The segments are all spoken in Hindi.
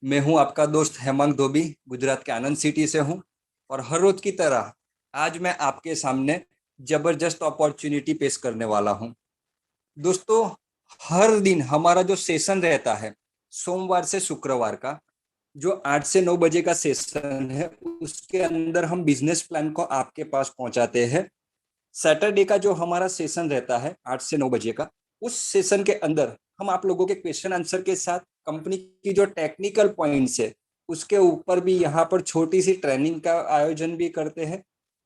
मैं हूं आपका दोस्त हेमंत धोबी, गुजरात के आनंद सिटी से हूं। और हर रोज की तरह आज मैं आपके सामने जबरदस्त अपॉर्चुनिटी पेश करने वाला हूं। दोस्तों, हर दिन हमारा जो सेशन रहता है सोमवार से शुक्रवार का, जो 8 से 9 बजे का सेशन है, उसके अंदर हम बिजनेस प्लान को आपके पास पहुंचाते हैं। सैटरडे का जो हमारा सेशन रहता है 8 से 9 बजे का, उस सेशन के अंदर हम आप लोगों के क्वेश्चन आंसर के साथ कंपनी की जो टेक्निकल पॉइंट्स है उसके ऊपर भी यहाँ पर छोटी सी ट्रेनिंग का आयोजन भी करते हैं।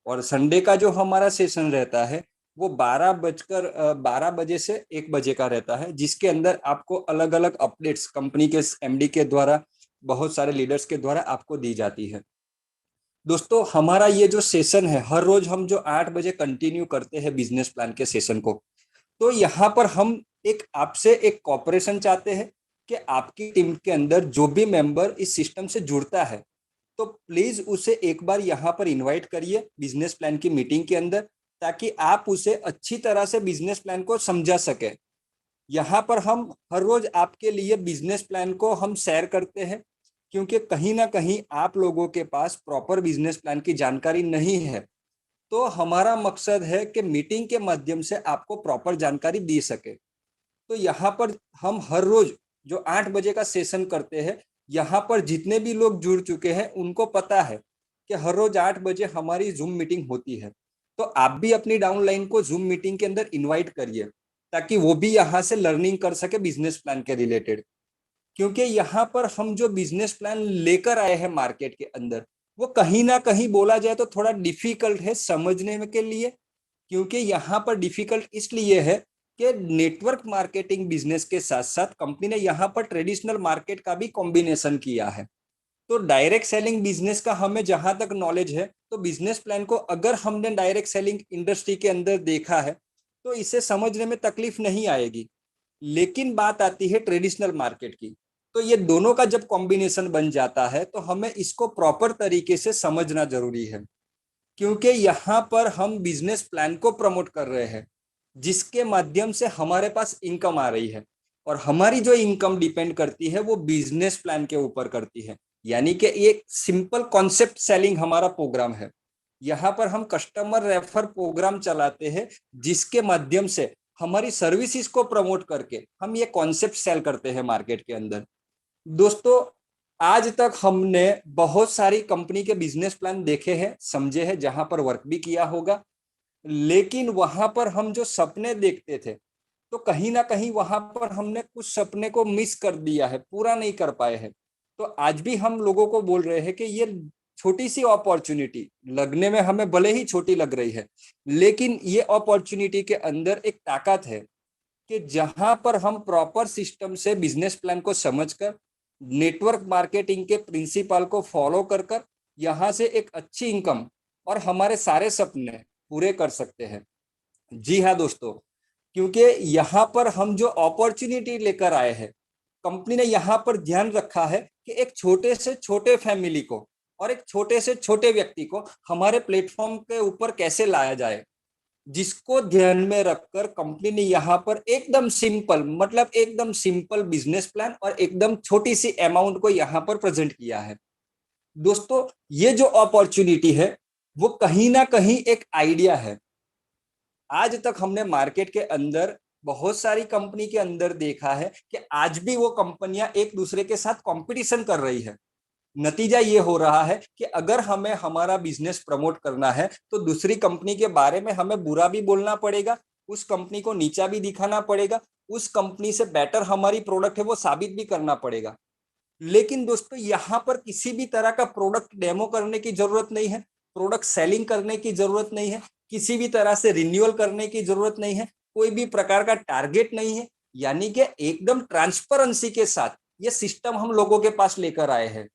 और संडे का जो हमारा सेशन रहता है वो 12 बजे से 1 बजे का रहता है, जिसके अंदर आपको अलग अलग अपडेट्स कंपनी के एमडी के द्वारा, बहुत सारे लीडर्स के द्वारा आपको दी जाती है। दोस्तों, हमारा ये जो सेशन है, हर रोज हम जो 8 बजे कंटिन्यू करते हैं बिजनेस प्लान के सेशन को, तो यहाँ पर हम एक आपसे एक कॉपरेशन चाहते हैं कि आपकी टीम के अंदर जो भी मेंबर इस सिस्टम से जुड़ता है, तो प्लीज उसे एक बार यहाँ पर इनवाइट करिए बिजनेस प्लान की मीटिंग के अंदर, ताकि आप उसे अच्छी तरह से बिजनेस प्लान को समझा सके। यहाँ पर हम हर रोज आपके लिए बिजनेस प्लान को हम शेयर करते हैं, क्योंकि कहीं ना कहीं आप लोगों के पास प्रॉपर बिजनेस प्लान की जानकारी नहीं है। तो हमारा मकसद है कि मीटिंग के माध्यम से आपको प्रॉपर जानकारी दी सके। तो यहाँ पर हम हर रोज जो 8 बजे का सेशन करते हैं, यहाँ पर जितने भी लोग जुड़ चुके हैं उनको पता है कि हर रोज 8 बजे हमारी जूम मीटिंग होती है। तो आप भी अपनी डाउनलाइन को जूम मीटिंग के अंदर इनवाइट करिए, ताकि वो भी यहाँ से लर्निंग कर सके बिजनेस प्लान के रिलेटेड। क्योंकि यहाँ पर हम जो बिजनेस प्लान लेकर आए हैं मार्केट के अंदर, वो कहीं ना कहीं बोला जाए तो थोड़ा डिफिकल्ट है समझने के लिए। क्योंकि यहाँ पर डिफिकल्ट इसलिए है कि नेटवर्क मार्केटिंग बिजनेस के साथ साथ कंपनी ने यहाँ पर ट्रेडिशनल मार्केट का भी कॉम्बिनेशन किया है। तो डायरेक्ट सेलिंग बिजनेस का हमें जहां तक नॉलेज है, तो बिजनेस प्लान को अगर हमने डायरेक्ट सेलिंग इंडस्ट्री के अंदर देखा है तो इसे समझने में तकलीफ नहीं आएगी। लेकिन बात आती है ट्रेडिशनल मार्केट की, तो ये दोनों का जब कॉम्बिनेशन बन जाता है तो हमें इसको प्रॉपर तरीके से समझना जरूरी है। क्योंकि यहाँ पर हम बिजनेस प्लान को प्रमोट कर रहे हैं, जिसके माध्यम से हमारे पास इनकम आ रही है। और हमारी जो इनकम डिपेंड करती है वो बिजनेस प्लान के ऊपर करती है। यानी कि एक सिंपल कॉन्सेप्ट सेलिंग हमारा प्रोग्राम है। यहाँ पर हम कस्टमर रेफर प्रोग्राम चलाते हैं, जिसके माध्यम से हमारी सर्विसेज को प्रमोट करके हम ये कॉन्सेप्ट सेल करते हैं मार्केट के अंदर। दोस्तों, आज तक हमने बहुत सारी कंपनी के बिजनेस प्लान देखे हैं, समझे हैं, जहां पर वर्क भी किया होगा। लेकिन वहां पर हम जो सपने देखते थे, तो कहीं ना कहीं वहां पर हमने कुछ सपने को मिस कर दिया है, पूरा नहीं कर पाए हैं। तो आज भी हम लोगों को बोल रहे हैं कि ये छोटी सी अपॉर्चुनिटी लगने में हमें भले ही छोटी लग रही है, लेकिन ये अपॉर्चुनिटी के अंदर एक ताकत है कि जहां पर हम प्रॉपर सिस्टम से बिजनेस प्लान को समझकर नेटवर्क मार्केटिंग के प्रिंसिपल को फॉलो कर कर यहाँ से एक अच्छी इनकम और हमारे सारे सपने पूरे कर सकते हैं। जी हाँ दोस्तों, क्योंकि यहाँ पर हम जो अपॉर्चुनिटी लेकर आए हैं, कंपनी ने यहाँ पर ध्यान रखा है कि एक छोटे से छोटे फैमिली को और एक छोटे से छोटे व्यक्ति को हमारे प्लेटफॉर्म के ऊपर कैसे लाया जाए, जिसको ध्यान में रखकर कंपनी ने यहाँ पर एकदम सिंपल, मतलब एकदम सिंपल बिजनेस प्लान और एकदम छोटी सी अमाउंट को यहाँ पर प्रेजेंट किया है। दोस्तों, ये जो अपॉर्चुनिटी है वो कहीं ना कहीं एक आइडिया है। आज तक हमने मार्केट के अंदर बहुत सारी कंपनी के अंदर देखा है कि आज भी वो कंपनियां एक दूसरे के साथ कंपटीशन कर रही है। नतीजा ये हो रहा है कि अगर हमें हमारा बिजनेस प्रमोट करना है तो दूसरी कंपनी के बारे में हमें बुरा भी बोलना पड़ेगा, उस कंपनी को नीचा भी दिखाना पड़ेगा, उस कंपनी से बेटर हमारी प्रोडक्ट है वो साबित भी करना पड़ेगा। लेकिन दोस्तों, यहाँ पर किसी भी तरह का प्रोडक्ट डेमो करने की जरूरत नहीं है, प्रोडक्ट सेलिंग करने की जरूरत नहीं है, किसी भी तरह से रिन्यूअल करने की जरूरत नहीं है, कोई भी प्रकार का टारगेट नहीं है। यानी कि एकदम ट्रांसपेरेंसी के साथ ये सिस्टम हम लोगों के पास लेकर आए हैं।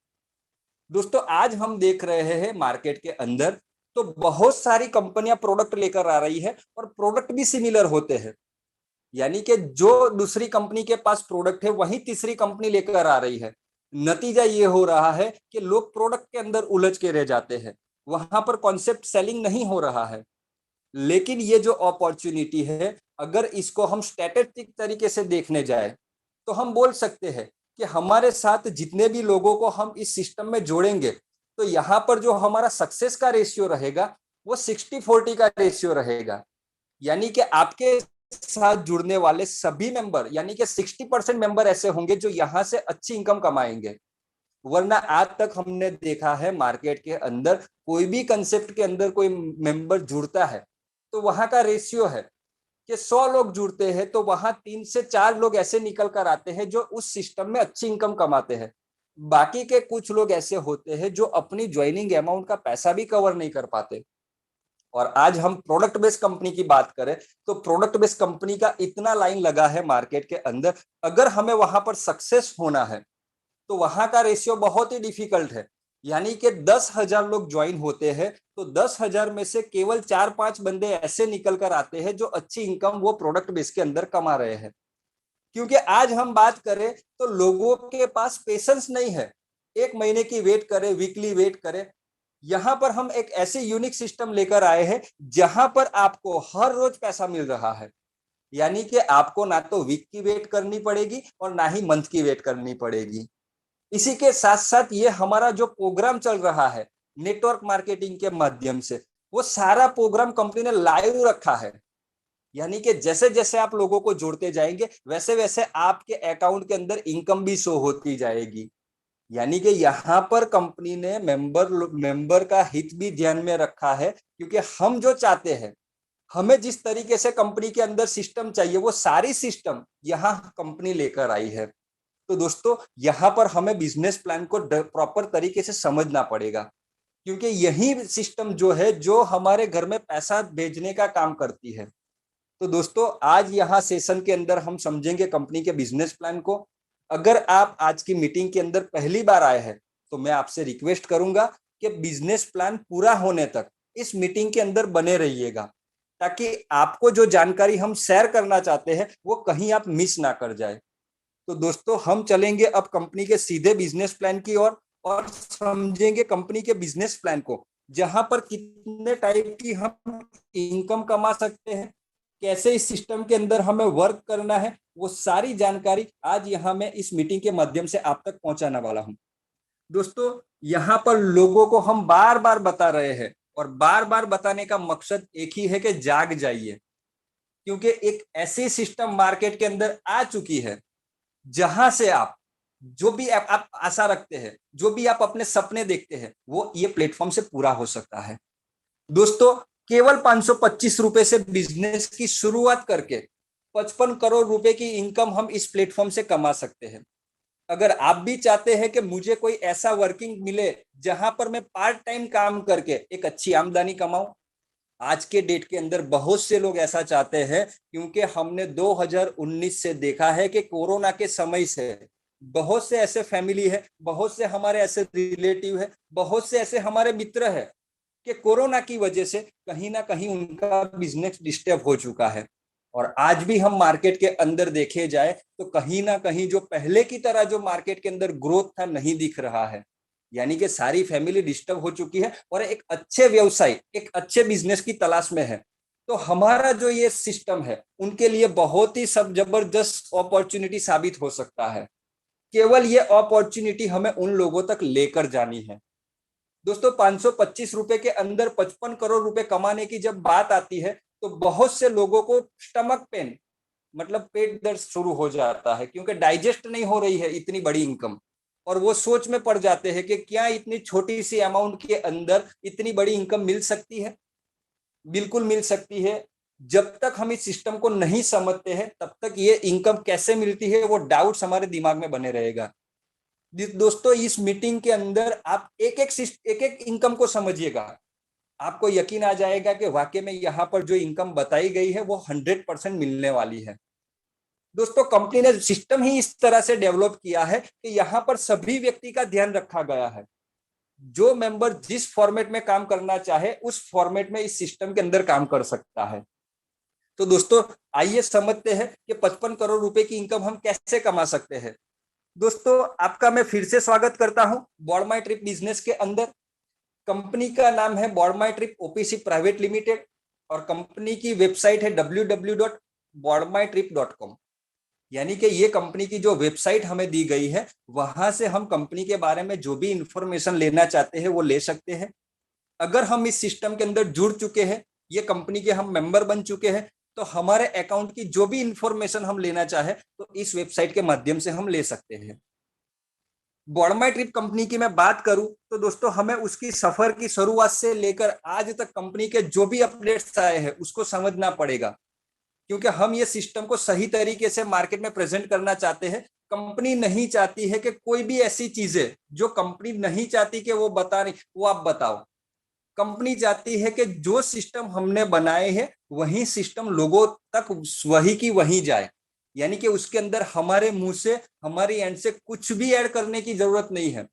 दोस्तों, आज हम देख रहे हैं मार्केट के अंदर तो बहुत सारी कंपनियां प्रोडक्ट लेकर आ रही है और प्रोडक्ट भी सिमिलर होते हैं। यानी कि जो दूसरी कंपनी के पास प्रोडक्ट है वही तीसरी कंपनी लेकर आ रही है। नतीजा ये हो रहा है कि लोग प्रोडक्ट के अंदर उलझ के रह जाते हैं, वहां पर कॉन्सेप्ट सेलिंग नहीं हो रहा है। लेकिन ये जो अपॉर्चुनिटी है, अगर इसको हम स्ट्रेटेजिक तरीके से देखने जाए तो हम बोल सकते हैं कि हमारे साथ जितने भी लोगों को हम इस सिस्टम में जोड़ेंगे, तो यहाँ पर जो हमारा सक्सेस का रेशियो रहेगा वो 60-40 का रेशियो रहेगा। यानी कि आपके साथ जुड़ने वाले सभी मेंबर, यानी कि 60% मेंबर ऐसे होंगे जो यहाँ से अच्छी इनकम कमाएंगे। वरना आज तक हमने देखा है मार्केट के अंदर कोई भी कंसेप्ट के अंदर कोई मेंबर जुड़ता है तो वहां का रेशियो है कि 100 लोग जुड़ते हैं तो वहां 3 से 4 लोग ऐसे निकल कर आते हैं जो उस सिस्टम में अच्छी इनकम कमाते हैं। बाकी के कुछ लोग ऐसे होते हैं जो अपनी ज्वाइनिंग अमाउंट का पैसा भी कवर नहीं कर पाते। और आज हम प्रोडक्ट बेस्ड कंपनी की बात करें तो प्रोडक्ट बेस्ड कंपनी का इतना लाइन लगा है मार्केट के अंदर, अगर हमें वहां पर सक्सेस होना है तो वहां का रेशियो बहुत ही डिफिकल्ट है। यानी कि 10,000 लोग ज्वाइन होते हैं तो 10,000 में से केवल 4-5 बंदे ऐसे निकल कर आते हैं जो अच्छी इनकम वो प्रोडक्ट बेस के अंदर कमा रहे हैं। क्योंकि आज हम बात करें तो लोगों के पास पेशेंस नहीं है, 1 महीने की वेट करे, वीकली वेट करे। यहां पर हम एक ऐसे यूनिक सिस्टम लेकर आए हैं जहां पर आपको हर रोज पैसा मिल रहा है। यानी कि आपको ना तो वीक की वेट करनी पड़ेगी और ना ही मंथ की वेट करनी पड़ेगी। इसी के साथ साथ ये हमारा जो प्रोग्राम चल रहा है नेटवर्क मार्केटिंग के माध्यम से, वो सारा प्रोग्राम कंपनी ने लाइव रखा है। यानी कि जैसे जैसे आप लोगों को जोड़ते जाएंगे वैसे वैसे आपके अकाउंट के अंदर इनकम भी शो होती जाएगी। यानी कि यहाँ पर कंपनी ने मेंबर का हित भी ध्यान में रखा है, क्योंकि हम जो चाहते हैं, हमें जिस तरीके से कंपनी के अंदर सिस्टम चाहिए वो सारी सिस्टम यहाँ कंपनी लेकर आई है। तो दोस्तों यहाँ पर हमें बिजनेस प्लान को प्रॉपर तरीके से समझना पड़ेगा, क्योंकि यही सिस्टम जो है जो हमारे घर में पैसा भेजने का काम करती है। तो दोस्तों आज यहाँ सेशन के अंदर हम समझेंगे कंपनी के बिजनेस प्लान को। अगर आप आज की मीटिंग के अंदर पहली बार आए हैं तो मैं आपसे रिक्वेस्ट करूंगा कि बिजनेस प्लान पूरा होने तक इस मीटिंग के अंदर बने रहिएगा, ताकि आपको जो जानकारी हम शेयर करना चाहते हैं वो कहीं आप मिस ना कर जाए। तो दोस्तों हम चलेंगे अब कंपनी के सीधे बिजनेस प्लान की ओर और समझेंगे कंपनी के बिजनेस प्लान को, जहां पर कितने टाइप की हम इनकम कमा सकते हैं, कैसे इस सिस्टम के अंदर हमें वर्क करना है, वो सारी जानकारी आज यहाँ मैं इस मीटिंग के माध्यम से आप तक पहुंचाने वाला हूं। दोस्तों यहाँ पर लोगों को हम बार बार बता रहे हैं और बार बार बताने का मकसद एक ही है कि जाग जाइए, क्योंकि एक ऐसी सिस्टम मार्केट के अंदर आ चुकी है जहां से आप जो भी आप आशा रखते हैं, जो भी आप अपने सपने देखते हैं, वो ये प्लेटफॉर्म से पूरा हो सकता है। दोस्तों केवल 525 रुपए से बिजनेस की शुरुआत करके 55 करोड़ रुपए की इनकम हम इस प्लेटफॉर्म से कमा सकते हैं। अगर आप भी चाहते हैं कि मुझे कोई ऐसा वर्किंग मिले जहां पर मैं पार्ट टाइम काम करके एक अच्छी आमदनी कमाऊं, आज के डेट के अंदर बहुत से लोग ऐसा चाहते हैं, क्योंकि हमने 2019 से देखा है कि कोरोना के समय से बहुत से ऐसे फैमिली है, बहुत से हमारे ऐसे रिलेटिव है, बहुत से ऐसे हमारे मित्र है कि कोरोना की वजह से कहीं ना कहीं उनका बिजनेस डिस्टर्ब हो चुका है। और आज भी हम मार्केट के अंदर देखे जाए तो कहीं ना कहीं जो पहले की तरह जो मार्केट के अंदर ग्रोथ था नहीं दिख रहा है। यानी कि सारी फैमिली डिस्टर्ब हो चुकी है और एक अच्छे व्यवसाय, एक अच्छे बिजनेस की तलाश में है। तो हमारा जो ये सिस्टम है उनके लिए बहुत ही सब जबरदस्त अपॉर्चुनिटी साबित हो सकता है। केवल ये अपॉर्चुनिटी हमें उन लोगों तक लेकर जानी है। दोस्तों 525 रुपए के अंदर 55 करोड़ रुपए कमाने की जब बात आती है तो बहुत से लोगों को स्टमक पेन, मतलब पेट दर्द शुरू हो जाता है, क्योंकि डाइजेस्ट नहीं हो रही है इतनी बड़ी इनकम। और वो सोच में पड़ जाते हैं कि क्या इतनी छोटी सी अमाउंट के अंदर इतनी बड़ी इनकम मिल सकती है। बिल्कुल मिल सकती है। जब तक हम इस सिस्टम को नहीं समझते हैं तब तक ये इनकम कैसे मिलती है वो डाउट्स हमारे दिमाग में बने रहेगा। दोस्तों इस मीटिंग के अंदर आप एक एक इनकम को समझिएगा, आपको यकीन आ जाएगा कि वाकई में यहाँ पर जो इनकम बताई गई है वो 100% मिलने वाली है। दोस्तों कंपनी ने सिस्टम ही इस तरह से डेवलप किया है कि यहाँ पर सभी व्यक्ति का ध्यान रखा गया है। जो मेंबर जिस फॉर्मेट में काम करना चाहे उस फॉर्मेट में इस सिस्टम के अंदर काम कर सकता है। तो दोस्तों आइए समझते हैं कि 55 करोड़ रुपए की इनकम हम कैसे कमा सकते हैं। दोस्तों आपका मैं फिर से स्वागत करता हूं बॉर्ड माई ट्रिप बिजनेस के अंदर। कंपनी का नाम है बॉर्ड माई ट्रिप ओपीसी प्राइवेट लिमिटेड और कंपनी की वेबसाइट है www.boardmytrip.com। यानी कि ये कंपनी की जो वेबसाइट हमें दी गई है, वहां से हम कंपनी के बारे में जो भी इंफॉर्मेशन लेना चाहते हैं वो ले सकते हैं। अगर हम इस सिस्टम के अंदर जुड़ चुके हैं, ये कंपनी के हम मेंबर बन चुके हैं, तो हमारे अकाउंट की जो भी इंफॉर्मेशन हम लेना चाहे तो इस वेबसाइट के माध्यम से हम ले सकते हैं। बॉडमाई ट्रिप कंपनी की मैं बात करूं तो दोस्तों, हमें उसकी सफर की शुरुआत से लेकर आज तक कंपनी के जो भी अपडेट्स आए हैं उसको समझना पड़ेगा, क्योंकि हम ये सिस्टम को सही तरीके से मार्केट में प्रेजेंट करना चाहते हैं। कंपनी नहीं चाहती है कि कोई भी ऐसी चीजें जो कंपनी नहीं चाहती कि वो बता रही वो आप बताओ। कंपनी चाहती है कि जो सिस्टम हमने बनाए हैं वही सिस्टम लोगों तक वही की वही जाए, यानी कि उसके अंदर हमारे मुंह से, हमारी एंड से कुछ भी ऐड करने की जरूरत नहीं है।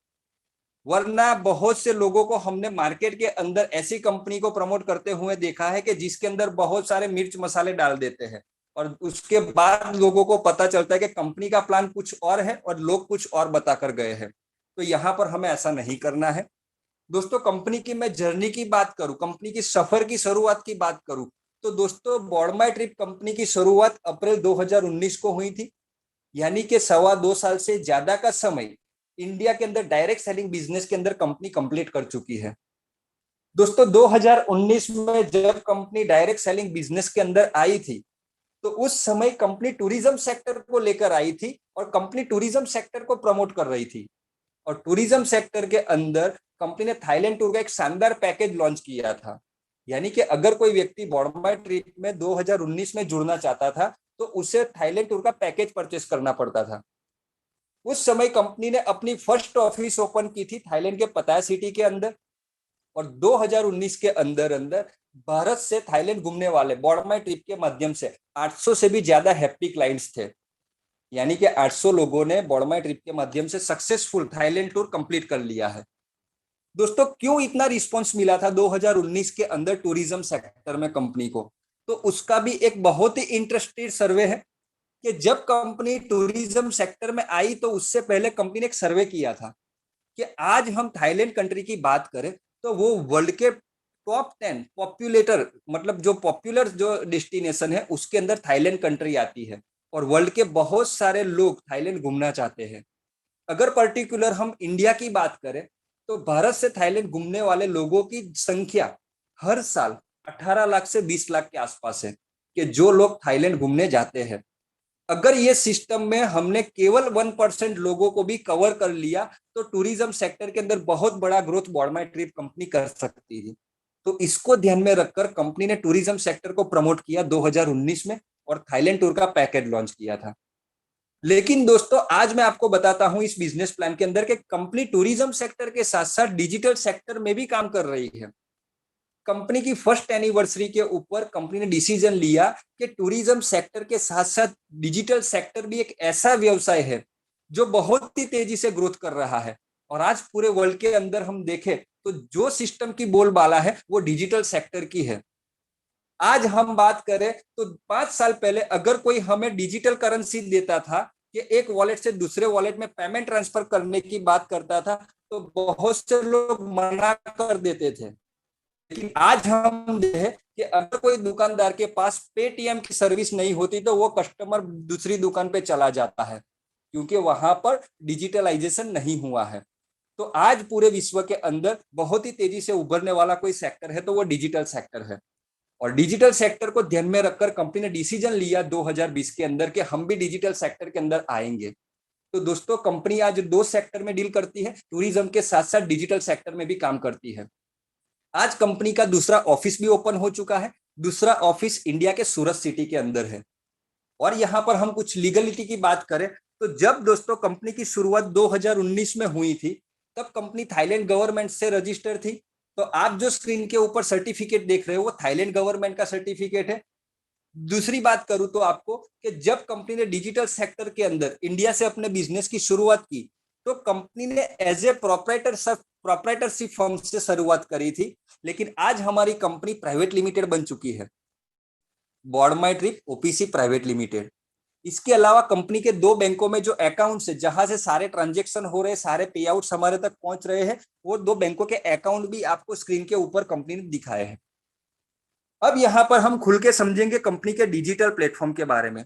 वरना बहुत से लोगों को हमने मार्केट के अंदर ऐसी कंपनी को प्रमोट करते हुए देखा है कि जिसके अंदर बहुत सारे मिर्च मसाले डाल देते हैं और उसके बाद लोगों को पता चलता है कि कंपनी का प्लान कुछ और है और लोग कुछ और बताकर गए हैं। तो यहाँ पर हमें ऐसा नहीं करना है। दोस्तों, कंपनी की मैं जर्नी की बात करूं, कंपनी की सफर की शुरुआत की बात करूं, तो दोस्तों बॉडमाई ट्रिप कंपनी की शुरुआत अप्रैल 2019 को हुई थी। यानी कि 2.25 साल से ज्यादा का समय इंडिया के अंदर डायरेक्ट सेलिंग बिजनेस के अंदर कंपनी कंप्लीट कर चुकी है। दोस्तों, 2019 में जब कंपनी डायरेक्ट सेलिंग बिजनेस के अंदर आई थी, तो उस समय कंपनी टूरिज्म सेक्टर को लेकर आई थी और कंपनी टूरिज्म सेक्टर को प्रमोट कर रही थी। और टूरिज्म सेक्टर के अंदर कंपनी ने थाईलैंड टूर का एक शानदार पैकेज लॉन्च किया था। यानी कि अगर कोई व्यक्ति बॉडमाई ट्रिप में 2019 में जुड़ना चाहता था तो उसे थाईलैंड टूर का पैकेज परचेस करना पड़ता था। उस समय कंपनी ने अपनी फर्स्ट ऑफिस ओपन की थी थाईलैंड के पताया सिटी के अंदर। और 2019 के अंदर अंदर भारत से थाईलैंड घूमने वाले बॉडमाई ट्रिप के माध्यम से 800 से भी ज्यादा हैप्पी क्लाइंट्स थे। यानी कि 800 लोगों ने बॉडमाई ट्रिप के माध्यम से सक्सेसफुल थाईलैंड टूर कंप्लीट कर लिया है। दोस्तों, क्यों इतना रिस्पांस मिला था 2019 के अंदर टूरिज्म सेक्टर में कंपनी को? तो उसका भी एक बहुत ही इंटरेस्टेड सर्वे है कि जब कंपनी टूरिज्म सेक्टर में आई तो उससे पहले कंपनी ने एक सर्वे किया था कि आज हम थाईलैंड कंट्री की बात करें तो वो वर्ल्ड के टॉप 10 पॉपुलेटर, मतलब जो पॉपुलर जो डेस्टिनेशन है उसके अंदर थाईलैंड कंट्री आती है और वर्ल्ड के बहुत सारे लोग थाईलैंड घूमना चाहते हैं। अगर पर्टिकुलर हम इंडिया की बात करें तो भारत से थाईलैंड घूमने वाले लोगों की संख्या हर साल 18 लाख से 20 लाख के आसपास है कि जो लोग थाईलैंड घूमने जाते हैं। अगर ये सिस्टम में हमने केवल 1% लोगों को भी कवर कर लिया तो टूरिज्म सेक्टर के अंदर बहुत बड़ा ग्रोथ बॉडमाई ट्रिप कंपनी कर सकती थी। तो इसको ध्यान में रखकर कंपनी ने टूरिज्म सेक्टर को प्रमोट किया 2019 में और थाईलैंड टूर का पैकेज लॉन्च किया था। लेकिन दोस्तों, आज मैं आपको बताता हूं इस बिजनेस प्लान के अंदर कि कंपनी टूरिज्म सेक्टर के साथ साथ डिजिटल सेक्टर में भी काम कर रही है। कंपनी की फर्स्ट एनिवर्सरी के ऊपर कंपनी ने डिसीजन लिया कि टूरिज्म सेक्टर के साथ साथ डिजिटल सेक्टर भी एक ऐसा व्यवसाय है जो बहुत ही तेजी से ग्रोथ कर रहा है। और आज पूरे वर्ल्ड के अंदर हम देखें तो जो सिस्टम की बोलबाला है वो डिजिटल सेक्टर की है। आज हम बात करें तो 5 साल पहले अगर कोई हमें डिजिटल करेंसी देता था कि एक वॉलेट से दूसरे वॉलेट में पेमेंट ट्रांसफर करने की बात करता था तो बहुत से लोग मना कर देते थे। लेकिन आज हम देखें कि अगर कोई दुकानदार के पास पेटीएम की सर्विस नहीं होती तो वो कस्टमर दूसरी दुकान पे चला जाता है, क्योंकि वहां पर डिजिटलाइजेशन नहीं हुआ है। तो आज पूरे विश्व के अंदर बहुत ही तेजी से उभरने वाला कोई सेक्टर है तो वो डिजिटल सेक्टर है। और डिजिटल सेक्टर को ध्यान में रखकर कंपनी ने डिसीजन लिया 2020 के अंदर कि हम भी डिजिटल सेक्टर के अंदर आएंगे। तो दोस्तों, कंपनी आज दो सेक्टर में डील करती है, टूरिज्म के साथ साथ डिजिटल सेक्टर में भी काम करती है। आज कंपनी का दूसरा ऑफिस भी ओपन हो चुका है। दूसरा ऑफिस इंडिया के सूरत सिटी के अंदर है। और यहां पर हम कुछ लीगलिटी की बात करें तो जब दोस्तों कंपनी की शुरुआत 2019 में हुई थी तब कंपनी थाईलैंड गवर्नमेंट से रजिस्टर थी। तो आप जो स्क्रीन के ऊपर सर्टिफिकेट देख रहे हो वो थाईलैंड गवर्नमेंट का सर्टिफिकेट है। दूसरी बात करूं तो आपको कि जब कंपनी ने डिजिटल सेक्टर के अंदर इंडिया से अपने बिजनेस की शुरुआत की तो कंपनी ने एज ए प्रोप्राइटरशिप फर्म से शुरुआत करी थी। लेकिन आज हमारी कंपनी प्राइवेट लिमिटेड बन चुकी है, बॉडमाई ट्रिप ओपीसी प्राइवेट लिमिटेड। इसके अलावा कंपनी के दो बैंकों में जो अकाउंट्स है जहां से सारे ट्रांजेक्शन हो रहे, सारे पे आउट्स हमारे तक पहुंच रहे हैं, वो दो बैंकों के अकाउंट भी आपको स्क्रीन के ऊपर कंपनी ने दिखाए हैं। अब यहां पर हम खुल के समझेंगे कंपनी के डिजिटल प्लेटफॉर्म के बारे में।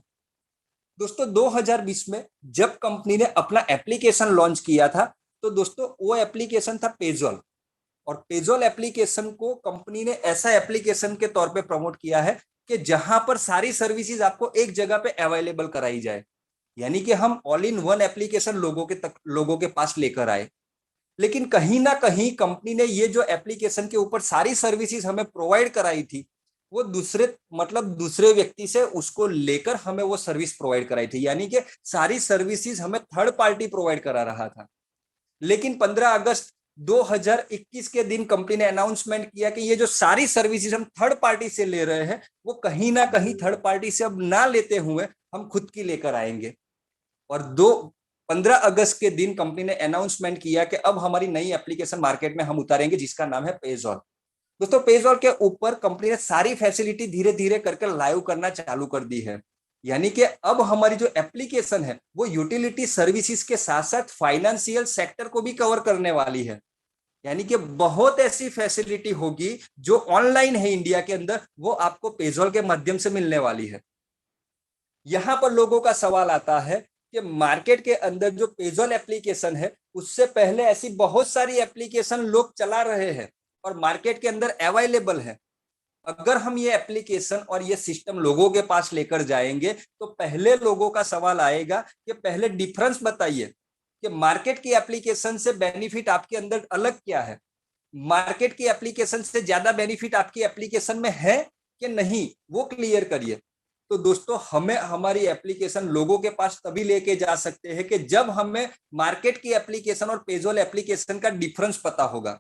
दोस्तों 2020 में जब कंपनी ने अपना एप्लीकेशन लॉन्च किया था, तो दोस्तों वो एप्लीकेशन था पेजॉल। और पेजॉल एप्लीकेशन को कंपनी ने ऐसा एप्लीकेशन के तौर पे प्रमोट किया है कि जहां पर सारी सर्विसेज आपको एक जगह पे अवेलेबल कराई जाए, यानी कि हम ऑल इन वन एप्लीकेशन लोगों के पास लेकर आए। लेकिन कहीं ना कहीं कंपनी ने ये जो एप्लीकेशन के ऊपर सारी सर्विसेज हमें प्रोवाइड कराई थी, वो दूसरे व्यक्ति से उसको लेकर हमें वो सर्विस प्रोवाइड कराई थी, यानी कि सारी सर्विसेज हमें थर्ड पार्टी प्रोवाइड करा रहा था। लेकिन 15 अगस्त 2021 के दिन कंपनी ने अनाउंसमेंट किया कि ये जो सारी सर्विसेज हम थर्ड पार्टी से ले रहे हैं, वो कहीं ना कहीं थर्ड पार्टी से अब ना लेते हुए हम खुद की लेकर आएंगे। और 15 अगस्त के दिन कंपनी ने अनाउंसमेंट किया कि अब हमारी नई एप्लीकेशन मार्केट में हम उतारेंगे, जिसका नाम है पेजॉल। दोस्तों पेजॉल के ऊपर कंपनी ने सारी फैसिलिटी धीरे धीरे करके लाइव करना चालू कर दी है, यानी कि अब हमारी जो एप्लीकेशन है वो यूटिलिटी सर्विसेज के साथ साथ फाइनेंशियल सेक्टर को भी कवर करने वाली है। यानी कि बहुत ऐसी फैसिलिटी होगी जो ऑनलाइन है इंडिया के अंदर, वो आपको पेजॉल के माध्यम से मिलने वाली है। यहां पर लोगों का सवाल आता है कि मार्केट के अंदर जो पेजॉल एप्लीकेशन है, उससे पहले ऐसी बहुत सारी एप्लीकेशन लोग चला रहे हैं और मार्केट के अंदर अवेलेबल है। अगर हम ये एप्लीकेशन और ये सिस्टम लोगों के पास लेकर जाएंगे, तो पहले लोगों का सवाल आएगा कि पहले डिफरेंस बताइए कि मार्केट की एप्लीकेशन से बेनिफिट आपके अंदर अलग क्या है, मार्केट की एप्लीकेशन से ज्यादा बेनिफिट आपकी एप्लीकेशन में है कि नहीं, वो क्लियर करिए। तो दोस्तों हमें हमारी एप्लीकेशन लोगों के पास तभी लेके जा सकते हैं कि जब हमें मार्केट की एप्लीकेशन और पेजॉल एप्लीकेशन का डिफरेंस पता होगा।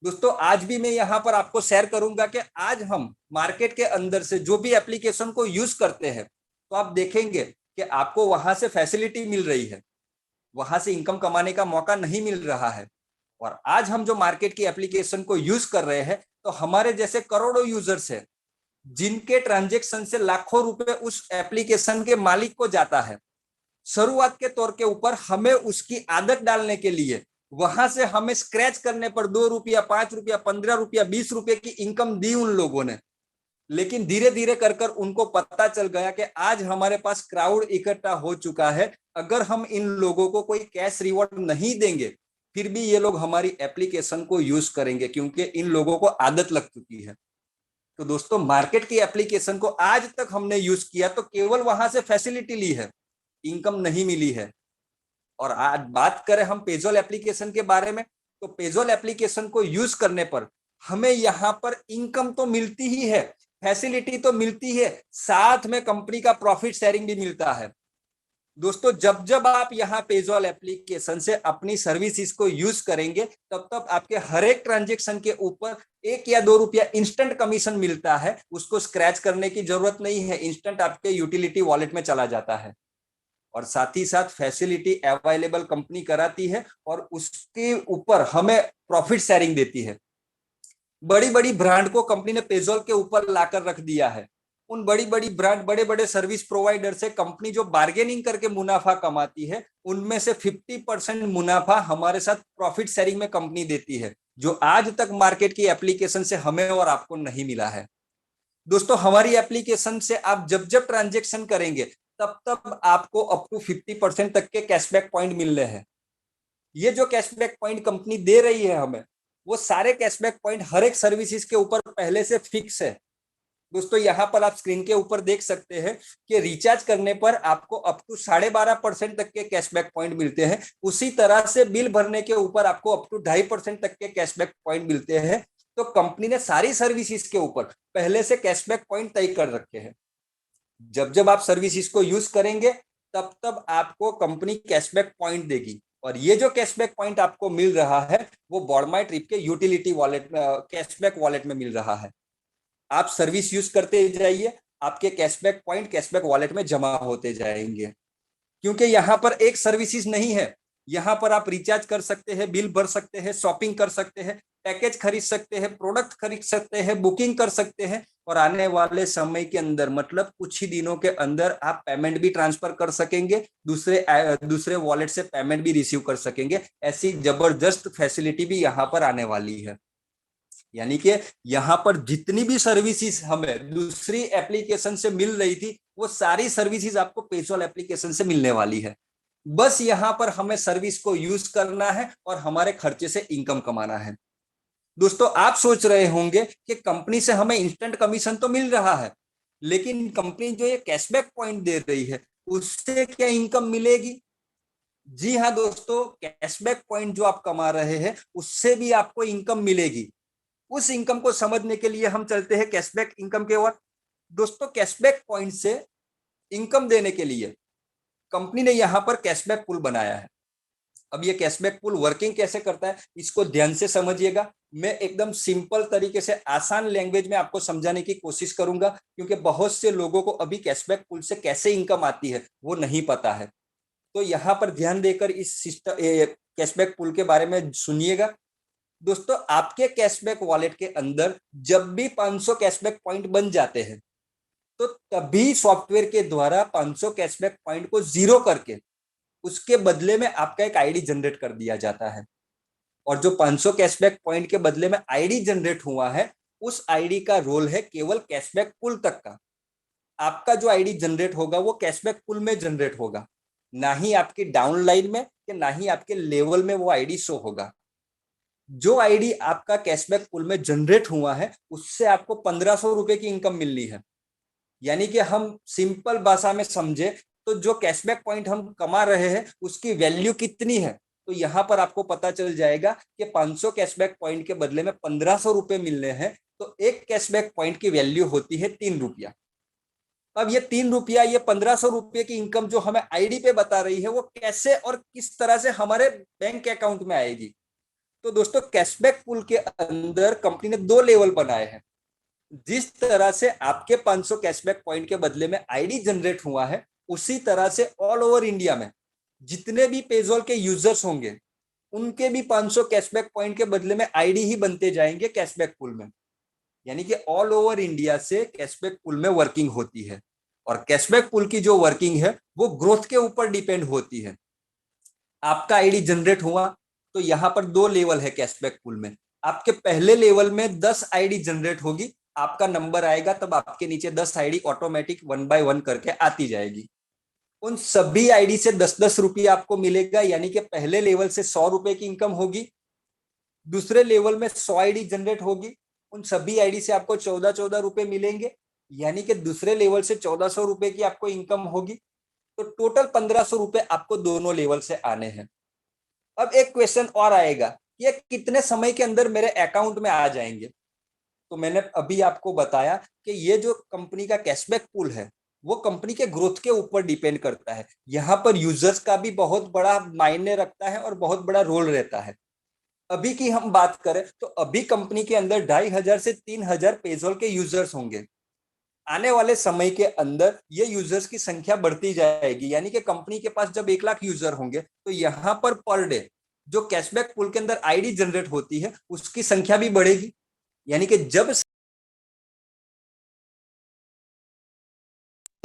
दोस्तों आज भी मैं यहाँ पर आपको शेयर करूंगा कि आज हम मार्केट के अंदर से जो भी एप्लीकेशन को यूज करते हैं, तो आप देखेंगे कि आपको वहां से फैसिलिटी मिल रही है, वहां से इनकम कमाने का मौका नहीं मिल रहा है। और आज हम जो मार्केट की एप्लीकेशन को यूज कर रहे हैं, तो हमारे जैसे करोड़ों यूजर्स है जिनके ट्रांजेक्शन से लाखों रुपए उस एप्लीकेशन के मालिक को जाता है। शुरुआत के तौर के ऊपर हमें उसकी आदत डालने के लिए वहां से हमें स्क्रैच करने पर 2 रुपया, 5 रुपया, 15 रुपया, 20 रुपए की इनकम दी उन लोगों ने। लेकिन धीरे धीरे कर कर उनको पता चल गया कि आज हमारे पास क्राउड इकट्ठा हो चुका है, अगर हम इन लोगों को कोई कैश रिवॉर्ड नहीं देंगे, फिर भी ये लोग हमारी एप्लीकेशन को यूज करेंगे, क्योंकि इन लोगों को आदत लग चुकी है। तो दोस्तों मार्केट की एप्लीकेशन को आज तक हमने यूज किया तो केवल वहां से फैसिलिटी ली है, इनकम नहीं मिली है। और आज बात करें हम पेजॉल एप्लीकेशन के बारे में, तो पेजॉल एप्लीकेशन को यूज करने पर हमें यहाँ पर इनकम तो मिलती ही है, फैसिलिटी तो मिलती है, साथ में कंपनी का प्रॉफिट शेयरिंग भी मिलता है। दोस्तों जब जब आप यहाँ पेजॉल एप्लीकेशन से अपनी सर्विसेज को यूज करेंगे, तब तब आपके हर एक ट्रांजेक्शन के ऊपर 1 या 2 रुपया इंस्टेंट कमीशन मिलता है। उसको स्क्रैच करने की जरूरत नहीं है, इंस्टेंट आपके यूटिलिटी वॉलेट में चला जाता है। और साथ ही साथ फैसिलिटी अवेलेबल कंपनी कराती है और उसके ऊपर हमें प्रॉफिट शेयरिंग देती है। बड़ी बड़ी ब्रांड को कंपनी ने पेजॉल के ऊपर लाकर रख दिया है। उन बड़ी बड़ी ब्रांड, बड़े बड़े सर्विस प्रोवाइडर से कंपनी जो बार्गेनिंग करके मुनाफा कमाती है, उनमें से 50% मुनाफा हमारे साथ प्रॉफिट शेयरिंग में कंपनी देती है, जो आज तक मार्केट की एप्लीकेशन से हमें और आपको नहीं मिला है। दोस्तों हमारी एप्लीकेशन से आप जब जब ट्रांजेक्शन करेंगे, तब तब आपको अप टू 50% तक के कैशबैक पॉइंट मिल रहे हैं। ये जो कैशबैक पॉइंट कंपनी दे रही है हमें, वो सारे कैशबैक पॉइंट हर एक सर्विसेज के ऊपर पहले से फिक्स है। दोस्तों यहाँ पर आप स्क्रीन के ऊपर देख सकते हैं कि रिचार्ज करने पर आपको अप टू 12.5% तक के कैशबैक पॉइंट मिलते हैं। उसी तरह से बिल भरने के ऊपर आपको अप टू 2.5% तक के कैशबैक पॉइंट मिलते हैं। तो कंपनी ने सारी सर्विसेज के ऊपर पहले से कैशबैक पॉइंट तय कर रखे हैं। जब जब आप सर्विसेज को यूज करेंगे, तब तब आपको कंपनी कैशबैक पॉइंट देगी। और ये जो कैशबैक पॉइंट आपको मिल रहा है, वो बॉडमाई के यूटिलिटी वॉलेट कैशबैक वॉलेट में मिल रहा है। आप सर्विस यूज करते जाइए, आपके कैशबैक पॉइंट कैशबैक वॉलेट में जमा होते जाएंगे। क्योंकि यहाँ पर एक सर्विसेज नहीं है, यहाँ पर आप रिचार्ज कर सकते हैं, बिल भर सकते हैं, शॉपिंग कर सकते हैं, पैकेज खरीद सकते हैं, प्रोडक्ट खरीद सकते हैं, बुकिंग कर सकते हैं। और आने वाले समय के अंदर, मतलब कुछ ही दिनों के अंदर, आप पेमेंट भी ट्रांसफर कर सकेंगे, दूसरे वॉलेट से पेमेंट भी रिसीव कर सकेंगे। ऐसी जबरदस्त फैसिलिटी भी यहाँ पर आने वाली है। यानी कि यहाँ पर जितनी भी सर्विसेज हमें दूसरी एप्लीकेशन से मिल रही थी, वो सारी सर्विसेज आपको पेजॉल एप्लीकेशन से मिलने वाली है। बस यहाँ पर हमें सर्विस को यूज करना है और हमारे खर्चे से इनकम कमाना है। दोस्तों, आप सोच रहे होंगे कि कंपनी से हमें इंस्टेंट कमीशन तो मिल रहा है, लेकिन कंपनी जो ये कैशबैक पॉइंट दे रही है उससे क्या इनकम मिलेगी? जी हाँ दोस्तों, कैशबैक पॉइंट जो आप कमा रहे हैं उससे भी आपको इनकम मिलेगी। उस इनकम को समझने के लिए हम चलते हैं कैशबैक इनकम के ओर। दोस्तों, कैशबैक पॉइंट से इनकम देने के लिए कंपनी ने यहां पर कैशबैक पूल बनाया है। अब ये कैशबैक पूल वर्किंग कैसे करता है इसको ध्यान से समझिएगा। मैं एकदम सिंपल तरीके से आसान लैंग्वेज में आपको समझाने की कोशिश करूंगा, क्योंकि बहुत से लोगों को अभी कैशबैक पूल से कैसे इनकम आती है वो नहीं पता है। तो यहाँ पर ध्यान देकर इस सिस्टम कैशबैक पूल के बारे में सुनिएगा। दोस्तों, आपके कैशबैक वॉलेट के अंदर जब भी 500 कैशबैक पॉइंट बन जाते हैं, तो तभी सॉफ्टवेयर के द्वारा 500 कैशबैक पॉइंट को जीरो करके उसके बदले में आपका एक आईडी जनरेट कर दिया जाता है। और जो 500 कैशबैक पॉइंट के बदले में आईडी जनरेट हुआ है, उस आईडी का रोल है केवल कैशबैक पुल तक का। आपका जो आईडी जनरेट होगा वो कैशबैक पुल में जनरेट होगा, ना ही आपकी डाउनलाइन में या ना ही आपके लेवल में वो आईडी शो होगा। जो आईडी आपका कैशबैक पुल में जनरेट हुआ है उससे आपको 1500 रुपए की इनकम मिलनी है। यानी कि हम सिंपल भाषा में समझे तो जो कैशबैक पॉइंट हम कमा रहे हैं उसकी वैल्यू कितनी है, तो यहाँ पर आपको पता चल जाएगा कि 500 कैशबैक पॉइंट के बदले में 1500 रुपए मिलने हैं, तो एक कैशबैक पॉइंट की वैल्यू होती है 3 रुपया। अब ये 3 रुपया, ये 1500 रुपये की इनकम जो हमें आईडी पे बता रही है वो कैसे और किस तरह से हमारे बैंक अकाउंट में आएगी? तो दोस्तों, कैशबैक पूल के अंदर कंपनी ने 2 लेवल बनाए हैं। जिस तरह से आपके 500 कैशबैक पॉइंट के बदले में आईडी जनरेट हुआ है, उसी तरह से ऑल ओवर इंडिया में जितने भी पेजॉल के यूजर्स होंगे उनके भी 500 कैशबैक पॉइंट के बदले में आईडी ही बनते जाएंगे कैशबैक पूल में। यानी कि ऑल ओवर इंडिया से कैशबैक पूल में वर्किंग होती है। और कैशबैक पूल की जो वर्किंग है वो ग्रोथ के ऊपर डिपेंड होती है। आपका आईडी जनरेट हुआ तो यहाँ पर 2 लेवल है कैशबैक पूल में। आपके पहले लेवल में 10 आईडी जनरेट होगी, आपका नंबर आएगा तब आपके नीचे 10 आईडी ऑटोमेटिक 1 बाय 1 करके आती जाएगी। उन सभी आईडी से 10-10 रुपये आपको मिलेगा, यानी कि पहले लेवल से 100 रुपए की इनकम होगी। दूसरे लेवल में 100 आईडी जनरेट होगी, उन सभी आईडी से आपको 14-14 रुपए मिलेंगे, यानी कि दूसरे लेवल से 1400 रुपए की आपको इनकम होगी। तो टोटल 1500 रुपए आपको दोनों लेवल से आने हैं। अब एक क्वेश्चन और आएगा, ये कितने समय के अंदर मेरे अकाउंट में आ जाएंगे? तो मैंने अभी आपको बताया कि ये जो कंपनी का कैशबैक पूल है वो कंपनी के ग्रोथ के ऊपर डिपेंड करता है। यहाँ पर यूजर्स का भी बहुत बड़ा मायने रखता है और बहुत बड़ा रोल रहता है। अभी की हम बात करें तो अभी कंपनी के अंदर 2500 से 3000 पेजॉल के यूजर्स होंगे। आने वाले समय के अंदर ये यूजर्स की संख्या बढ़ती जाएगी, यानी कि कंपनी के पास जब 1 लाख यूजर होंगे तो यहाँ पर डे जो कैशबैक पूल के अंदर आईडी जनरेट होती है उसकी संख्या भी बढ़ेगी। यानी कि जब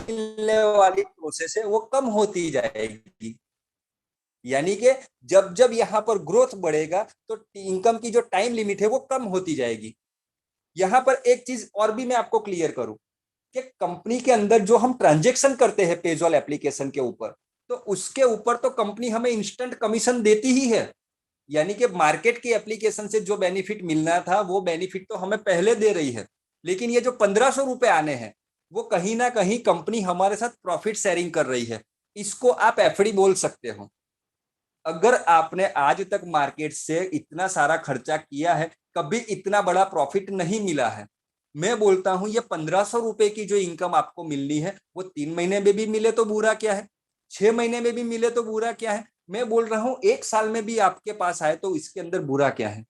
मिलने वाली प्रोसेस है वो कम होती जाएगी। यानी कि जब जब यहाँ पर ग्रोथ बढ़ेगा तो इनकम की जो टाइम लिमिट है वो कम होती जाएगी। यहाँ पर एक चीज और भी मैं आपको क्लियर करूं कि कंपनी के अंदर जो हम ट्रांजेक्शन करते हैं पेजॉल एप्लीकेशन के ऊपर, तो उसके ऊपर तो कंपनी हमें इंस्टेंट कमीशन देती ही है। यानी कि मार्केट की एप्लीकेशन से जो बेनिफिट मिलना था वो बेनिफिट तो हमें पहले दे रही है, लेकिन ये जो 1500 रुपए आने हैं वो कहीं ना कहीं कंपनी हमारे साथ प्रॉफिट शेयरिंग कर रही है। इसको आप एफडी बोल सकते हो। अगर आपने आज तक मार्केट से इतना सारा खर्चा किया है, कभी इतना बड़ा प्रॉफिट नहीं मिला है। मैं बोलता हूं ये 1500 रुपए की जो इनकम आपको मिलनी है वो 3 महीने में भी मिले तो बुरा क्या है, 6 महीने में भी मिले तो बुरा क्या है, मैं बोल रहा हूं 1 साल में भी आपके पास आए तो इसके अंदर बुरा क्या है।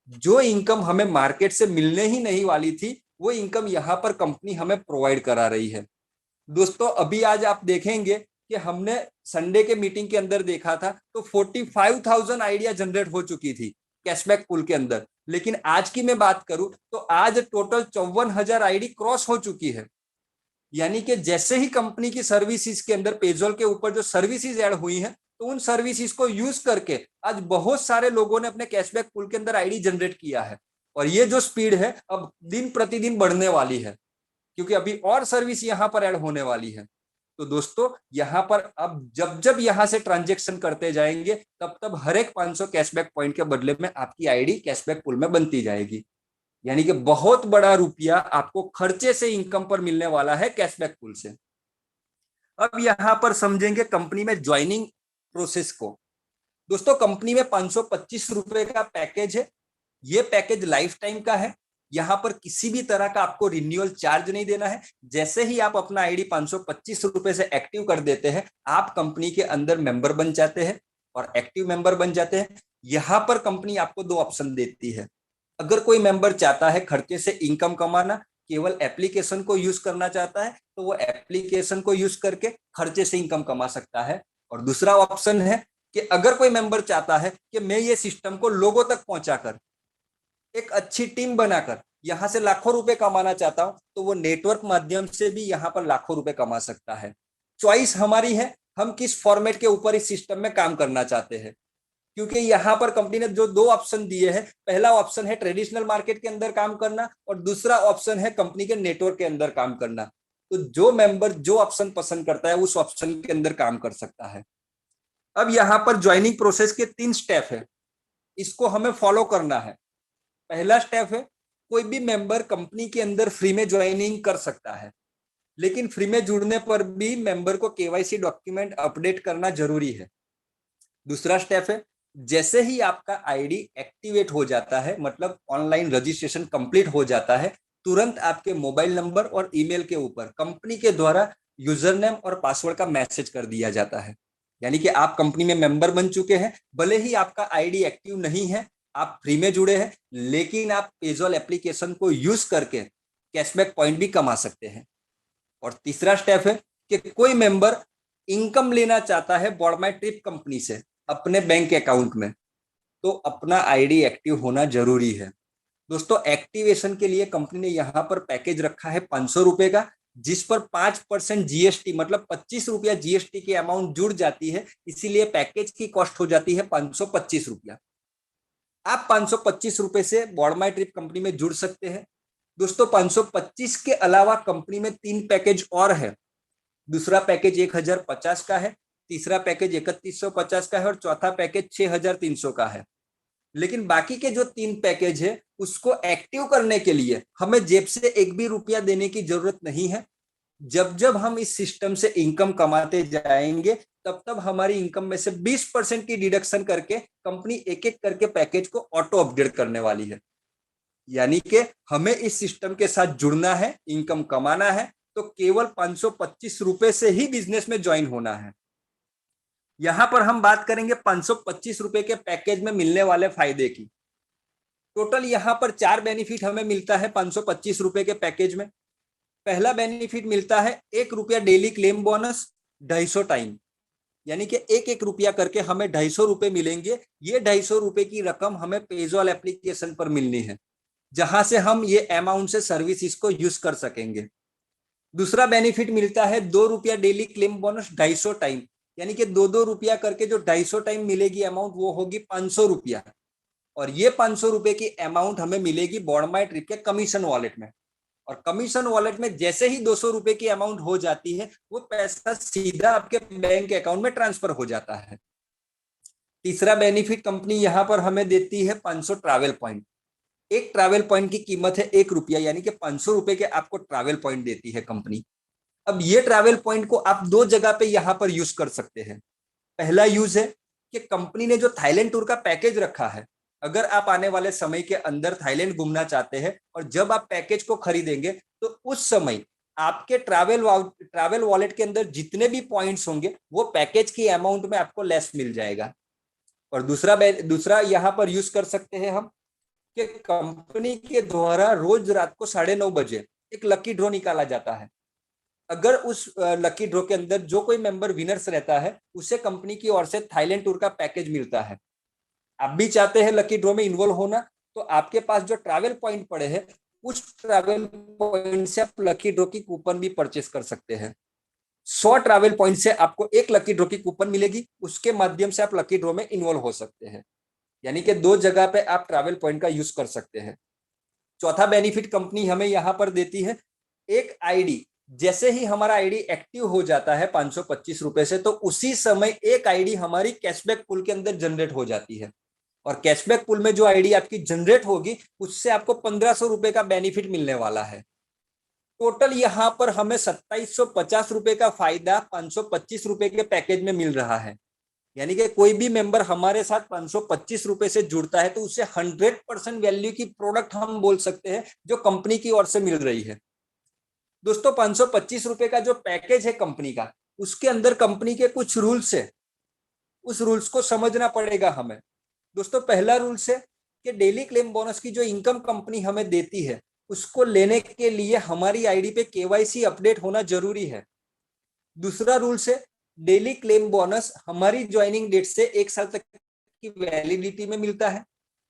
जो इनकम हमें मार्केट से मिलने ही नहीं वाली थी वो इनकम यहाँ पर कंपनी हमें प्रोवाइड करा रही है। दोस्तों, अभी आज आप देखेंगे कि हमने संडे के मीटिंग के अंदर देखा था तो 45,000 आइडिया जनरेट हो चुकी थी कैशबैक पूल के अंदर, लेकिन आज की मैं बात करूं तो आज टोटल 54,000 आईडी क्रॉस हो चुकी है। यानी कि जैसे ही कंपनी की सर्विसेज के अंदर पेजॉल के ऊपर जो सर्विसेज ऐड हुई हैं तो उन सर्विसेज को यूज करके आज बहुत सारे लोगों ने अपने कैशबैक पूल के अंदर आईडी जनरेट किया है। और ये जो स्पीड है अब दिन प्रतिदिन बढ़ने वाली है, क्योंकि अभी और सर्विस यहाँ पर ऐड होने वाली है। तो दोस्तों यहाँ पर अब जब जब यहाँ से ट्रांजेक्शन करते जाएंगे तब तब हर एक 500 कैशबैक पॉइंट के बदले में आपकी आईडी कैशबैक पूल में बनती जाएगी। यानी कि बहुत बड़ा रुपया आपको खर्चे से इनकम पर मिलने वाला है कैशबैक पूल से। अब यहाँ पर समझेंगे कंपनी में ज्वाइनिंग प्रोसेस को। दोस्तों कंपनी में 525 रुपए का पैकेज है। ये पैकेज लाइफ टाइम का है। यहाँ पर किसी भी तरह का आपको रिन्यूअल चार्ज नहीं देना है। जैसे ही आप अपना आईडी 525 रुपए से एक्टिव कर देते हैं, आप कंपनी के अंदर मेंबर बन जाते हैं और एक्टिव मेंबर बन जाते हैं। यहाँ पर कंपनी आपको दो ऑप्शन देती है। अगर कोई मेंबर चाहता है खर्चे से इनकम कमाना, केवल एप्लीकेशन को यूज करना चाहता है, तो वो एप्लीकेशन को यूज करके खर्चे से इनकम कमा सकता है। और दूसरा ऑप्शन है कि अगर कोई मेंबर चाहता है कि मैं ये सिस्टम को लोगों तक पहुंचाकर एक अच्छी टीम बनाकर यहां से लाखों रुपए कमाना चाहता हूं, तो वो नेटवर्क माध्यम से भी यहां पर लाखों रुपए कमा सकता है। चॉइस हमारी है, हम किस फॉर्मेट के ऊपर इस सिस्टम में काम करना चाहते हैं। क्योंकि यहाँ पर कंपनी ने जो दो ऑप्शन दिए हैं, पहला ऑप्शन है ट्रेडिशनल मार्केट के अंदर काम करना और दूसरा ऑप्शन है कंपनी के नेटवर्क के अंदर काम करना। तो जो मेंबर जो ऑप्शन पसंद करता है उस ऑप्शन के अंदर काम कर सकता है। अब यहाँ पर ज्वाइनिंग प्रोसेस के 3 स्टेप है, इसको हमें फॉलो करना है। पहला स्टेप है, कोई भी मेंबर कंपनी के अंदर फ्री में ज्वाइनिंग कर सकता है, लेकिन फ्री में जुड़ने पर भी मेंबर को केवाईसी डॉक्यूमेंट अपडेट करना जरूरी है। दूसरा स्टेप है, जैसे ही आपका आईडी एक्टिवेट हो जाता है, मतलब ऑनलाइन रजिस्ट्रेशन कंप्लीट हो जाता है, तुरंत आपके मोबाइल नंबर और ईमेल के ऊपर कंपनी के द्वारा यूजर नेम और पासवर्ड का मैसेज कर दिया जाता है। यानी कि आप कंपनी में मेंबर बन चुके हैं, भले ही आपका आईडी एक्टिव नहीं है, आप फ्री में जुड़े हैं, लेकिन आप पेजॉल एप्लीकेशन को यूज करके कैशबैक पॉइंट भी कमा सकते हैं। और तीसरा स्टेप है कि कोई मेंबर इनकम लेना चाहता है बॉडमाई ट्रिप कंपनी से अपने बैंक अकाउंट में, तो अपना आईडी एक्टिव होना जरूरी है। दोस्तों एक्टिवेशन के लिए कंपनी ने यहाँ पर पैकेज रखा है 500 रुपए का, जिस पर 5% जीएसटी मतलब 25 रुपया जीएसटी की अमाउंट जुड़ जाती है, इसीलिए पैकेज की कॉस्ट हो जाती है 525 रुपया। आप 525 रुपए से बॉडमाई ट्रिप कंपनी में जुड़ सकते हैं। दोस्तों 525 के अलावा कंपनी में 3 पैकेज और है। दूसरा पैकेज 1050 का है, तीसरा पैकेज 3150 का है और चौथा पैकेज 6300 का है। लेकिन बाकी के जो 3 पैकेज है उसको एक्टिव करने के लिए हमें जेब से एक भी रुपया देने की जरूरत नहीं है। जब जब हम इस सिस्टम से इनकम कमाते जाएंगे तब तब हमारी इनकम में से 20% की डिडक्शन करके कंपनी एक एक करके पैकेज को ऑटो अपग्रेड करने वाली है। यानी कि हमें इस सिस्टम के साथ जुड़ना है, इनकम कमाना है, तो केवल 525 रुपए से ही बिजनेस में ज्वाइन होना है। यहां पर हम बात करेंगे 525 रुपए के पैकेज में मिलने वाले फायदे की। टोटल यहां पर 4 बेनिफिट हमें मिलता है 525 रुपए के पैकेज में। पहला बेनिफिट मिलता है 1 रुपया डेली क्लेम बोनस 250 टाइम, यानी कि एक एक रुपया करके हमें 250 रुपए मिलेंगे। ये 250 रुपए की रकम हमें पेजॉल एप्लीकेशन पर मिलनी है, जहां से हम ये अमाउंट से सर्विस को यूज कर सकेंगे। दूसरा बेनिफिट मिलता है 2 रुपया डेली क्लेम बोनस 250 टाइम, यानी कि 2-2 रुपया करके जो 250 टाइम मिलेगी अमाउंट वो होगी 500 रुपया। और ये 500 रुपए की अमाउंट हमें मिलेगी बॉडमाई ट्रिप के कमीशन वॉलेट में। और कमीशन वॉलेट में जैसे ही 200 रुपए की अमाउंट हो जाती है, वो पैसा सीधा आपके बैंक अकाउंट में ट्रांसफर हो जाता है। तीसरा बेनिफिट कंपनी यहां पर हमें देती है 500 ट्रैवल पॉइंट। एक ट्रैवल पॉइंट की कीमत है 1 रुपया, यानी कि 500 रुपए के आपको ट्रैवल पॉइंट देती है कंपनी। अब ये ट्रैवल पॉइंट को आप 2 जगह पे यहां पर यूज कर सकते हैं। पहला यूज है कि कंपनी ने जो थाईलैंड टूर का पैकेज रखा है, अगर आप आने वाले समय के अंदर थाईलैंड घूमना चाहते हैं और जब आप पैकेज को खरीदेंगे तो उस समय आपके ट्रैवल वॉलेट के अंदर जितने भी पॉइंट्स होंगे वो पैकेज की अमाउंट में आपको लेस मिल जाएगा। और दूसरा यहाँ पर यूज कर सकते हैं हम कि कंपनी के द्वारा रोज रात को 9:30 बजे एक लकी ड्रॉ निकाला जाता है। अगर उस लकी ड्रॉ के अंदर जो कोई मेंबर विनर्स रहता है उसे कंपनी की ओर से थाईलैंड टूर का पैकेज मिलता है। आप भी चाहते हैं लकी ड्रॉ में इन्वॉल्व होना, तो आपके पास जो ट्रैवल पॉइंट पड़े हैं उस ट्रैवल पॉइंट से आप लकी ड्रॉ की कूपन भी परचेस कर सकते हैं। 100 ट्रैवल पॉइंट से आपको एक लकी ड्रॉ की कूपन मिलेगी, उसके माध्यम से आप लकी ड्रॉ में इन्वॉल्व हो सकते हैं। यानी कि 2 जगह पे आप ट्रैवल पॉइंट का यूज कर सकते हैं। चौथा बेनिफिट कंपनी हमें यहाँ पर देती है, एक आईडी जैसे ही हमारा आईडी एक्टिव हो जाता है 525 रुपए से, तो उसी समय एक आईडी हमारी कैशबैक पूल के अंदर जनरेट हो जाती है। और कैशबैक पूल में जो आईडी आपकी जनरेट होगी उससे आपको 1500 रुपए का बेनिफिट मिलने वाला है। टोटल यहाँ पर हमें 2750 रुपए का फायदा 525 रुपए के पैकेज में मिल रहा है। यानी कि कोई भी मेंबर हमारे साथ 525 रुपए से जुड़ता है तो उसे 100% वैल्यू की प्रोडक्ट हम बोल सकते हैं जो कंपनी की ओर से मिल रही है। दोस्तों 525 रुपए का जो पैकेज है कंपनी का, उसके अंदर कंपनी के कुछ रूल्स है, उस रूल्स को समझना पड़ेगा हमें। दोस्तों पहला रूल्स है कि डेली क्लेम बोनस की जो इनकम कंपनी हमें देती है उसको लेने के लिए हमारी आईडी पे केवाईसी अपडेट होना जरूरी है। दूसरा रूल्स है डेली क्लेम बोनस हमारी ज्वाइनिंग डेट से 1 साल तक की वैलिडिटी में मिलता है।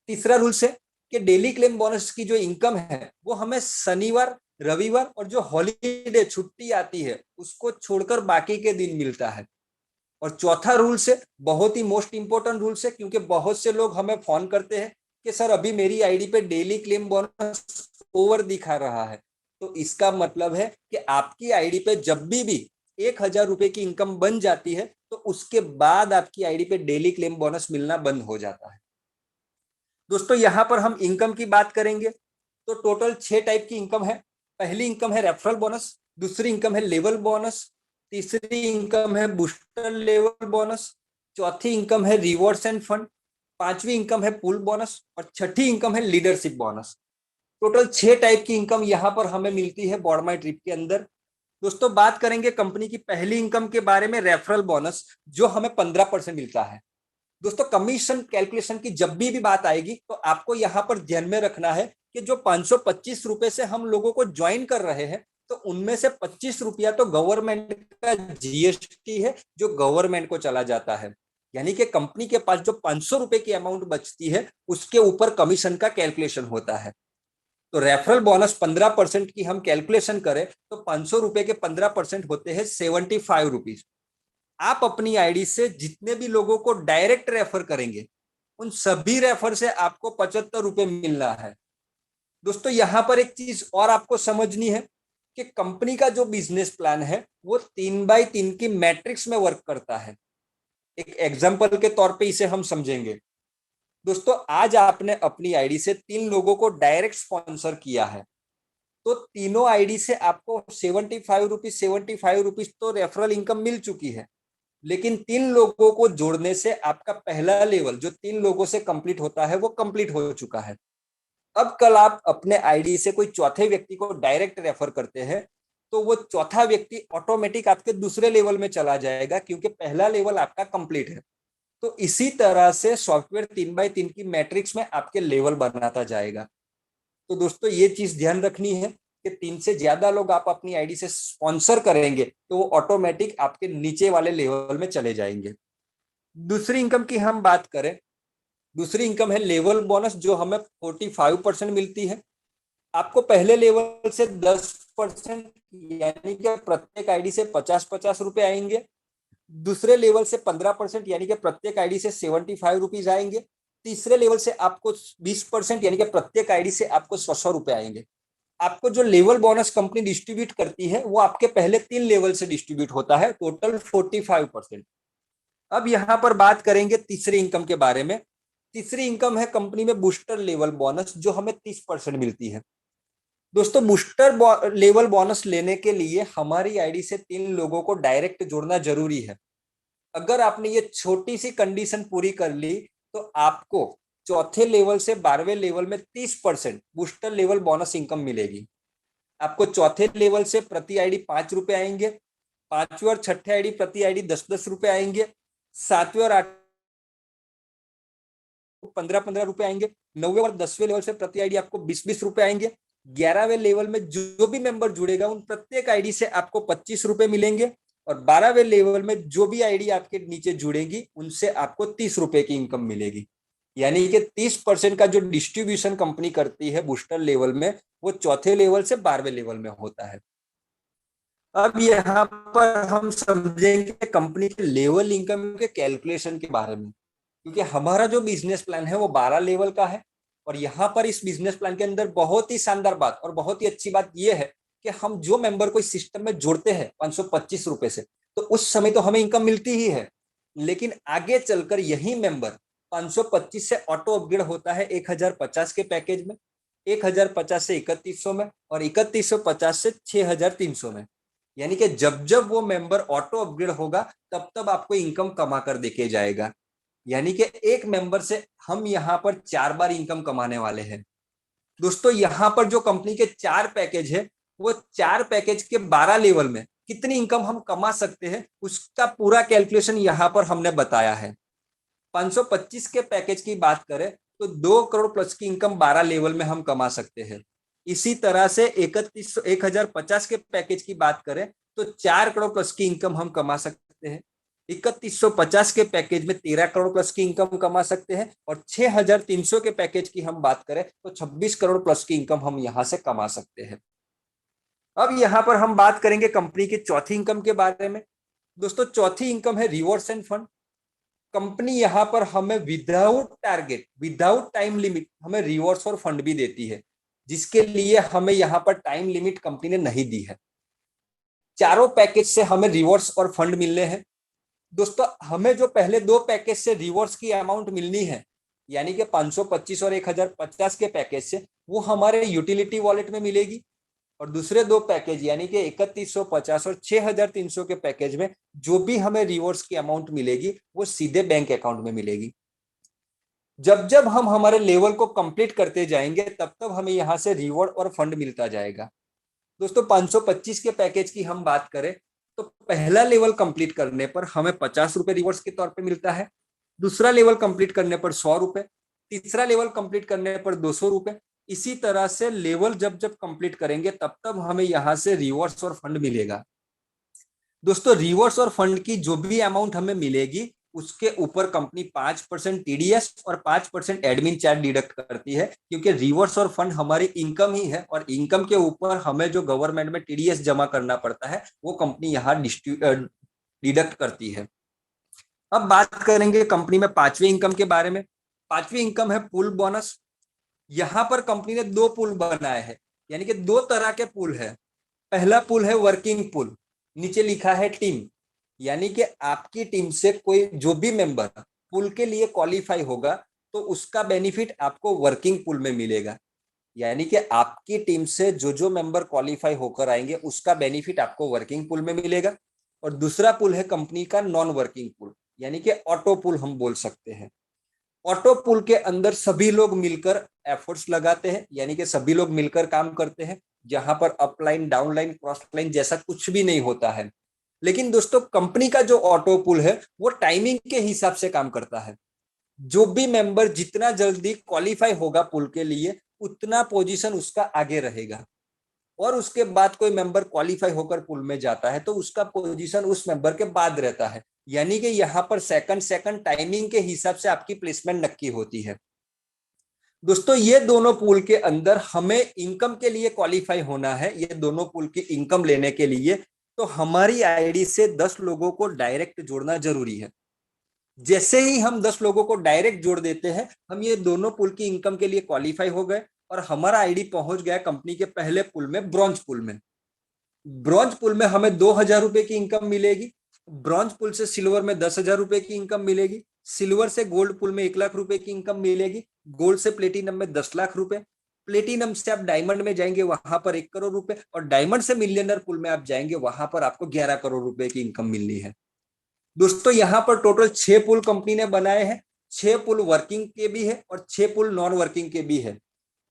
तीसरा रूल्स है कि डेली क्लेम बोनस की जो इनकम है वो हमें शनिवार, रविवार और जो हॉलीडे छुट्टी आती है उसको छोड़कर बाकी के दिन मिलता है। और चौथा रूल्स है, बहुत ही मोस्ट इंपोर्टेंट रूल्स है, क्योंकि बहुत से लोग हमें फोन करते हैं कि सर अभी मेरी आईडी पे डेली क्लेम बोनस ओवर दिखा रहा है। तो इसका मतलब है कि आपकी आईडी पे जब भी 1000 रुपए की इनकम बन जाती है तो उसके बाद आपकी आईडी पे डेली क्लेम बोनस मिलना बंद हो जाता है। दोस्तों यहाँ पर हम इनकम की बात करेंगे तो टोटल 6 टाइप की इनकम है। पहली इनकम है रेफरल बोनस, दूसरी इनकम है लेवल बोनस, तीसरी इनकम है बूस्टर लेवल बोनस, चौथी इनकम है रिवॉर्ड्स एंड फंड, पांचवी इनकम है पूल बोनस और छठी इनकम है लीडरशिप बोनस। टोटल 6 टाइप की इनकम यहाँ पर हमें मिलती है बॉर्ड माई ट्रिप के अंदर। दोस्तों बात करेंगे कंपनी की पहली इनकम के बारे में, रेफरल बोनस, जो हमें 15% मिलता है। दोस्तों कमीशन कैलकुलेशन की जब भी बात आएगी तो आपको यहाँ पर ध्यान में रखना है कि जो 525 रुपए से हम लोगों को ज्वाइन कर रहे हैं तो उनमें से 25 रुपया तो गवर्नमेंट का जीएसटी है जो गवर्नमेंट को चला जाता है। यानी कि कंपनी के पास जो 500 रुपए की अमाउंट बचती है उसके ऊपर कमीशन का कैलकुलेशन होता है। तो रेफरल बोनस 15% की हम कैलकुलेशन करें तो 500 रुपए के 15% होते हैं 75 रुपीज। आप अपनी आईडी से जितने भी लोगों को डायरेक्ट रेफर करेंगे उन सभी रेफर से आपको 75 रुपए मिल रहा है। दोस्तों यहां पर एक चीज और आपको समझनी है कि कंपनी का जो बिजनेस प्लान है वो 3x3 की मैट्रिक्स में वर्क करता है। एक एग्जांपल के तौर पे इसे हम समझेंगे। दोस्तों आज आपने अपनी आईडी से 3 लोगों को डायरेक्ट स्पॉन्सर किया है तो तीनों आईडी से आपको 75 रुपीज तो रेफरल इनकम मिल चुकी है। लेकिन 3 लोगों को जोड़ने से आपका पहला लेवल जो 3 लोगों से कंप्लीट होता है वो कंप्लीट हो चुका है। अब कल आप अपने आईडी से कोई चौथे व्यक्ति को डायरेक्ट रेफर करते हैं तो वो चौथा व्यक्ति ऑटोमेटिक आपके दूसरे लेवल में चला जाएगा क्योंकि पहला लेवल आपका कंप्लीट है। तो इसी तरह से सॉफ्टवेयर 3x3 की मैट्रिक्स में आपके लेवल बनाता जाएगा। तो दोस्तों ये चीज ध्यान रखनी है कि 3 से ज्यादा लोग आप अपनी आईडी से स्पॉन्सर करेंगे तो वो ऑटोमेटिक आपके नीचे वाले लेवल में चले जाएंगे। दूसरी इनकम की हम बात करें, दूसरी इनकम है लेवल बोनस जो हमें 45% मिलती है। आपको पहले लेवल से 10% यानी कि प्रत्येक आईडी से 50-50 रुपए आएंगे। दूसरे लेवल से 15% यानी कि प्रत्येक आईडी से 75 रुपीज आएंगे। तीसरे लेवल से आपको 20% यानी कि प्रत्येक आईडी से आपको 100 रुपए आएंगे। आपको जो लेवल बोनस कंपनी डिस्ट्रीब्यूट करती है वो आपके पहले 3 लेवल से डिस्ट्रीब्यूट होता है, टोटल 45%। अब यहां पर बात करेंगे तीसरी इनकम के बारे में। तीसरी इनकम है कंपनी में बूस्टर लेवल बोनस जो हमें 30% मिलती है। दोस्तों बूस्टर लेवल बोनस लेने के लिए हमारी आईडी से 3 लोगों को डायरेक्ट जोड़ना जरूरी है। अगर आपने ये छोटी सी कंडीशन पूरी कर ली तो आपको चौथे लेवल से 12वें लेवल में 30% बूस्टर लेवल बोनस इनकम मिलेगी। आपको चौथे लेवल से प्रति आईडी 5 रुपए आएंगे, पांचवें और छठे आईडी प्रति आईडी 10-10 रुपए आएंगे, सातवें और 15-15 रुपए आएंगे, 9वें और 10वें लेवल से प्रति आईडी आपको 20-20 रुपए आएंगे। 11वें लेवल में जो भी मेंबर जुड़ेगा उन प्रत्येक आईडी से आपको 25 रुपए मिलेंगे और 12वें लेवल में जो भी आईडी आपके नीचे जुड़ेगी उनसे आपको 30 रुपए की इनकम मिलेगी। यानी कि 30% का जो डिस्ट्रीब्यूशन कंपनी करती है बूस्टर लेवल में वो चौथे लेवल से 12वें लेवल में होता है। अब यहाँ पर हम समझेंगे कंपनी के लेवल इनकम के कैलकुलेशन के बारे में, क्योंकि हमारा जो बिजनेस प्लान है वो 12 लेवल का है और यहाँ पर इस बिजनेस प्लान के अंदर बहुत ही शानदार बात और बहुत ही अच्छी बात यह है कि हम जो मेंबर को इस सिस्टम में जोड़ते हैं 525 रुपए से, तो उस समय तो हमें इनकम मिलती ही है, लेकिन आगे चलकर यही मेंबर 525 से ऑटो अपग्रेड होता है 1050 के पैकेज में, 1050 से 3100 में, और 3150 से 6300 में। यानी कि जब जब वो मेंबर ऑटो अपग्रेड होगा तब तब आपको इनकम कमा कर देके जाएगा। यानी कि एक मेंबर से हम यहाँ पर 4 बार इनकम कमाने वाले हैं। दोस्तों यहाँ पर जो कंपनी के 4 पैकेज है, वो 4 पैकेज के 12 लेवल में कितनी इनकम हम कमा सकते हैं उसका पूरा कैलकुलेशन यहाँ पर हमने बताया है। 525 के पैकेज की बात करें तो 2 करोड़ प्लस की इनकम 12 लेवल में हम कमा सकते हैं। इसी तरह से 1050 के पैकेज की बात करें तो 4 करोड़ प्लस की इनकम हम कमा सकते हैं। 3150 के पैकेज में 13 करोड़ प्लस की इनकम कमा सकते हैं, और 6300 के पैकेज की हम बात करें तो 26 करोड़ प्लस की इनकम हम यहां से कमा सकते हैं। अब यहां पर हम बात करेंगे कंपनी की चौथी इनकम के बारे में। दोस्तों चौथी इनकम है रिवॉर्ड्स एंड फंड। कंपनी यहां पर हमें without target, without time limit हमें रिवॉर्ड्स और फंड भी देती है, जिसके लिए हमें यहां पर टाइम लिमिट कंपनी ने नहीं दी है। चारों पैकेज से हमें रिवॉर्ड्स और फंड मिलने हैं। दोस्तों हमें जो पहले 2 पैकेज से रिवॉर्ड्स की अमाउंट मिलनी है, यानी कि 525 और 1050 के पैकेज से, वो हमारे यूटिलिटी वॉलेट में मिलेगी, और दूसरे 2 पैकेज यानी कि 3150 और 6300 के पैकेज में जो भी हमें रिवॉर्ड्स की अमाउंट मिलेगी वो सीधे बैंक अकाउंट में मिलेगी। जब जब हम हमारे लेवल को कंप्लीट करते जाएंगे तब तब हमें यहां से रिवॉर्ड और फंड मिलता जाएगा। दोस्तों 525 के पैकेज की हम बात करें तो पहला लेवल कंप्लीट करने पर हमें 50 रुपए रिवॉर्ड्स के तौर पे मिलता है, दूसरा लेवल कंप्लीट करने पर 100 रुपए, तीसरा लेवल कंप्लीट करने पर 200 रुपए। इसी तरह से लेवल जब जब कंप्लीट करेंगे तब तब हमें यहां से रिवॉर्ड्स और फंड मिलेगा। दोस्तों रिवॉर्ड्स और फंड की जो भी अमाउंट हमें मिलेगी उसके ऊपर कंपनी 5% टीडीएस और 5% एडमिन चार्ज डिडक्ट करती है, क्योंकि रिवॉर्ड्स और फंड हमारी इनकम ही है, और इनकम के ऊपर हमें जो गवर्नमेंट में टीडीएस जमा करना पड़ता है वो कंपनी यहाँ डिडक्ट करती है। अब बात करेंगे कंपनी में 5वीं इनकम के बारे में। 5वीं इनकम है पूल बोनस। यहां पर कंपनी ने 2 पुल बनाए हैं, यानी कि 2 तरह के पुल है। पहला पुल है वर्किंग पुल, नीचे लिखा है टीम, यानी कि आपकी टीम से कोई जो भी मेंबर पुल के लिए क्वालिफाई होगा तो उसका बेनिफिट आपको वर्किंग पुल में मिलेगा। यानी कि आपकी टीम से जो जो मेंबर क्वालिफाई होकर आएंगे उसका बेनिफिट आपको वर्किंग पुल में मिलेगा। और दूसरा पुल है कंपनी का नॉन वर्किंग पुल, यानी कि ऑटो पुल हम बोल सकते हैं। ऑटो पुल के अंदर सभी लोग मिलकर एफर्ट्स लगाते हैं, यानी कि सभी लोग मिलकर काम करते हैं, जहां पर अपलाइन डाउनलाइन क्रॉस लाइन जैसा कुछ भी नहीं होता है। लेकिन दोस्तों कंपनी का जो ऑटो पुल है वो टाइमिंग के हिसाब से काम करता है। जो भी मेंबर जितना जल्दी क्वालिफाई होगा पुल के लिए उतना पोजीशन उसका आगे रहेगा, और उसके बाद कोई मेंबर क्वालिफाई होकर पुल में जाता है तो उसका पोजीशन उस मेंबर के बाद रहता है। यानी कि यहाँ पर सेकंड टाइमिंग के हिसाब से आपकी प्लेसमेंट नक्की होती है। दोस्तों ये दोनों पुल के अंदर हमें इनकम के लिए क्वालिफाई होना है। ये दोनों पुल की इनकम लेने के लिए तो हमारी आईडी से 10 लोगों को डायरेक्ट जोड़ना जरूरी है। जैसे ही हम 10 लोगों को डायरेक्ट जोड़ देते हैं हम ये दोनों पुल की इनकम के लिए क्वालिफाई हो गए, और हमारा आईडी पहुंच गया कंपनी के पहले पुल में, ब्रॉन्ज पुल में। ब्रॉन्ज पुल में हमें 2000 रुपए की इनकम मिलेगी, ब्रॉन्ज पुल से सिल्वर में 10,000 रुपए की इनकम मिलेगी, सिल्वर से गोल्ड पुल में 1 लाख रुपए की इनकम मिलेगी, गोल्ड से प्लेटिनम में 10 लाख रुपए, प्लेटिनम से आप डायमंड में जाएंगे वहां पर 1 करोड़ रुपए, और डायमंड से मिलियनर पुल में आप जाएंगे वहां पर आपको 11 करोड़ रुपए की इनकम मिलनी है। दोस्तों यहाँ पर टोटल 6 पुल कंपनी ने बनाए हैं। 6 पुल वर्किंग के भी है और 6 पुल नॉन वर्किंग के भी है,